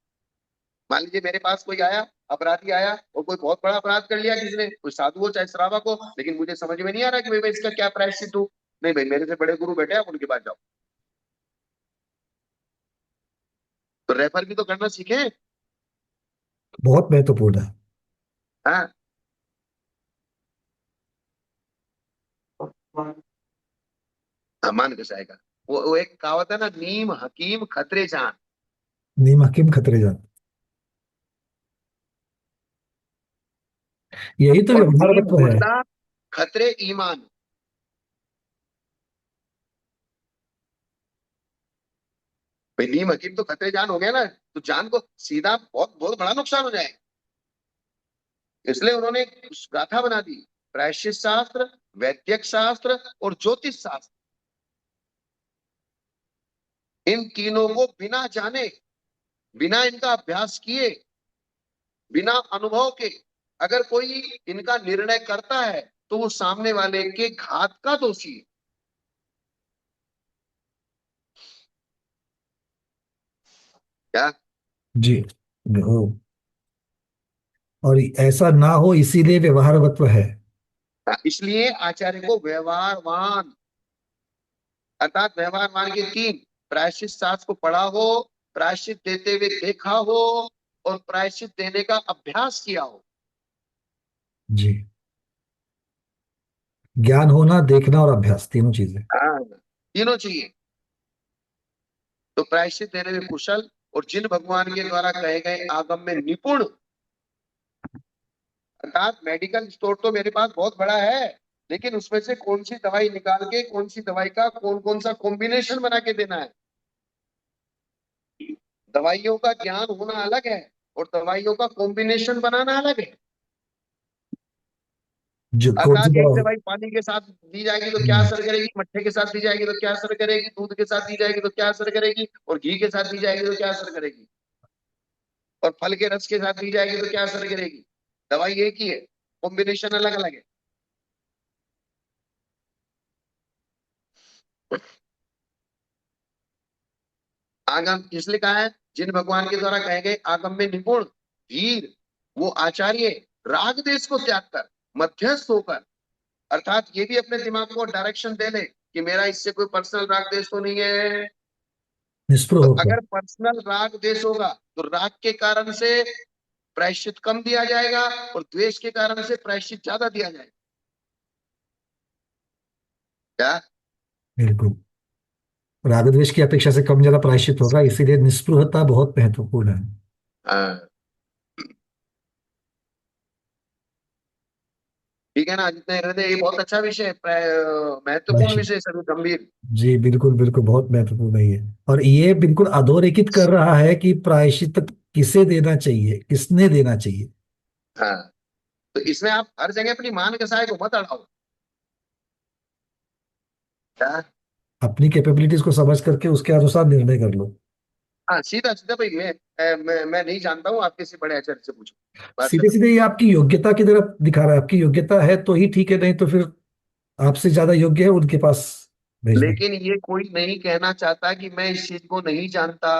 मान लीजिए मेरे पास कोई आया, अपराधी आया, और कोई बहुत बड़ा अपराध कर लिया किसी ने, कोई साधु हो चाहे श्रावक हो, लेकिन मुझे समझ में नहीं आ रहा कि भाई मैं इसका क्या प्रायश्चित दूं। नहीं भाई, मेरे से बड़े गुरु बैठे हैं, आप उनके पास जाओ। तो रेफर भी तो करना सीखे। बहुत महत्वपूर्ण है। हाँ। मान कैसे आएगा? वो एक कहावत है ना, नीम हकीम खतरे जान। नीम हकीम खतरे जान। यही तो और नीम व्यवहारत्व है। मुर्दा खतरे ईमान। भाई नीम हकीम तो खतरे जान हो गया ना, तो जान को सीधा बहुत बहुत बड़ा नुकसान हो जाएगा। इसलिए उन्होंने उस गाथा बना दी, प्रायश्चित शास्त्र, वैद्यक शास्त्र और ज्योतिष शास्त्र। इन तीनों को बिना जाने, बिना इनका अभ्यास किए, बिना अनुभव के अगर कोई इनका निर्णय करता है, तो वो सामने वाले के घात का दोषी है। क्या? जी। हो। और ऐसा ना हो इसीलिए व्यवहारवत्व है। इसलिए आचार्य को व्यवहारवान, अर्थात व्यवहारवान के तीन, प्रायश्चित शास्त्र को पढ़ा हो, प्रायश्चित देते हुए देखा हो, और प्रायश्चित देने का अभ्यास किया हो। जी। ज्ञान होना, देखना और अभ्यास, तीनों चीजें। हाँ, तीनों चाहिए। तो प्रायश्चित देने में कुशल, और जिन भगवान के द्वारा कहे गए आगम में निपुण, अर्थात मेडिकल स्टोर तो मेरे पास बहुत बड़ा है, लेकिन उसमें से कौन सी दवाई निकाल के कौन सी दवाई का कौन कौन सा कॉम्बिनेशन बना के देना है। दवाइयों का ज्ञान होना अलग है, और दवाइयों का कॉम्बिनेशन बनाना अलग है। जो कौन सी अर्थात एक दवा। दवाई पानी के साथ दी जाएगी तो क्या हम्म, असर करेगी, मट्ठे के साथ दी जाएगी तो क्या असर करेगी, दूध के साथ दी जाएगी तो क्या असर करेगी, और घी के साथ दी जाएगी तो क्या असर करेगी, और फल के रस के साथ दी जाएगी तो क्या असर करेगी। दवाई एक ही है, कॉम्बिनेशन अलग अलग है। आगम इसलिए कहा है, जिन भगवान के द्वारा कहे गए आगम में निपुण, धीर, वो आचार्य राग देश को त्याग कर मध्यस्थ होकर, अर्थात ये भी अपने दिमाग को डायरेक्शन दे ले कि मेरा इससे कोई पर्सनल राग देश तो नहीं है। निष्प्र तो होकर। अगर पर्सनल राग देश होगा, तो राग के कारण से प्रायश्चित कम दिया जाएगा, और द्वेष के कारण से प्रायश्चित ज्यादा दिया जाएगा। क्या? बिल्कुल। राग द्वेष की अपेक्षा से कम ज्यादा प्रायश्चित होगा, इसीलिए निस्पृहता बहुत महत्वपूर्ण है। हाँ, ठीक है ना जितने हृदय, ये बहुत अच्छा विषय है, महत्वपूर्ण प्रायश्चित। विषय, सभी गंभीर। जी बिल्कुल बिल्कुल, बहुत महत्वपूर्ण है ये। और ये बिल्कुल अधोरेखित कर रहा है कि प्रायश्चित किसे देना चाहिए, किसने देना चाहिए। हाँ, तो इसमें आप हर जगह अपनी मान कसाय को मत अड़ाओ। क्या? अपनी कैपेबिलिटीज को समझ करके उसके अनुसार निर्णय कर लो। हाँ, सीधा सीधा भाई, मैं नहीं जानता हूँ, आप किसी बड़े आचार्य से पूछो। बात सीधे खत्म। सीधे ये आपकी योग्यता की तरफ दिखा रहा है। आपकी योग्यता है तो ही ठीक है, नहीं तो फिर आपसे ज्यादा योग्य है उनके पास भेज दो। लेकिन ये कोई नहीं कहना चाहता कि मैं इस चीज को नहीं जानता।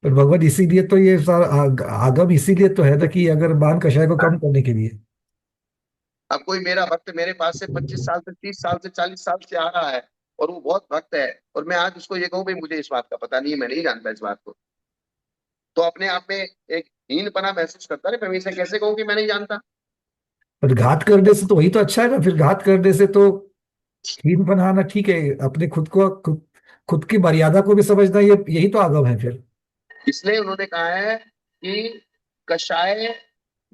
पर भगवान इसीलिए तो ये सारा आगम इसीलिए तो है ना कि अगर मान कषाय को कम करने के लिए। अब कोई मेरा भक्त मेरे पास से 25 साल से 30 साल से 40 साल से आ रहा है, और वो बहुत भक्त है, और मैं आज उसको ये कहूँ भाई मुझे इस बात का पता नहीं है, मैं नहीं जानता इस बात को, तो अपने आप में एक हीनपना महसूस करता है। मैं इसे कैसे कहूँ कि मैं नहीं जानता। पर घात करने से तो वही तो अच्छा है ना, फिर घात करने से तो हीन बनाना ठीक है। अपने खुद की मर्यादा को भी समझना, ये यही तो आगम है फिर। इसलिए उन्होंने कहा है कि कषाय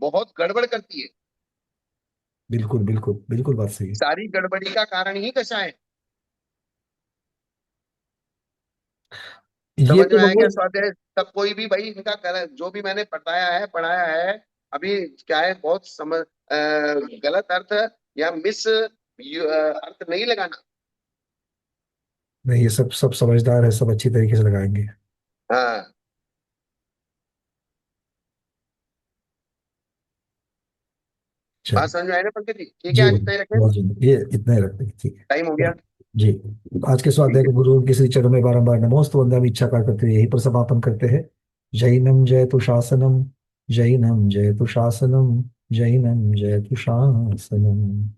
बहुत गड़बड़ करती है। बिल्कुल बिल्कुल बिल्कुल बात सही है। सारी गड़बड़ी का कारण ही कषाय है। ये समझ तो में आया क्या भगवान। स्वाध्याय? तब कोई भी भाई इनका जो भी मैंने पढ़ाया है अभी, क्या है, बहुत गलत अर्थ या मिस अर्थ नहीं लगाना। नहीं, ये सब सब समझदार है, सब अच्छी तरीके से लगाएंगे। हाँ। बात चलो। समझ में आए ना पंकज जी? ठीक है, जी आज इतना ही रखें। ये इतना ही रखते हैं, ठीक टाइम हो है। गया। जी। आज के स्वाध्याय ठीक को है। गुरु के श्री चरणों में बारंबार नमोस्तु वंदनामि इच्छा कर करते हुए यहीं पर समापन करते हैं। जैनम जयतु शासनम, जैनम जयतु शासनम, जैनम जयतु शासनम।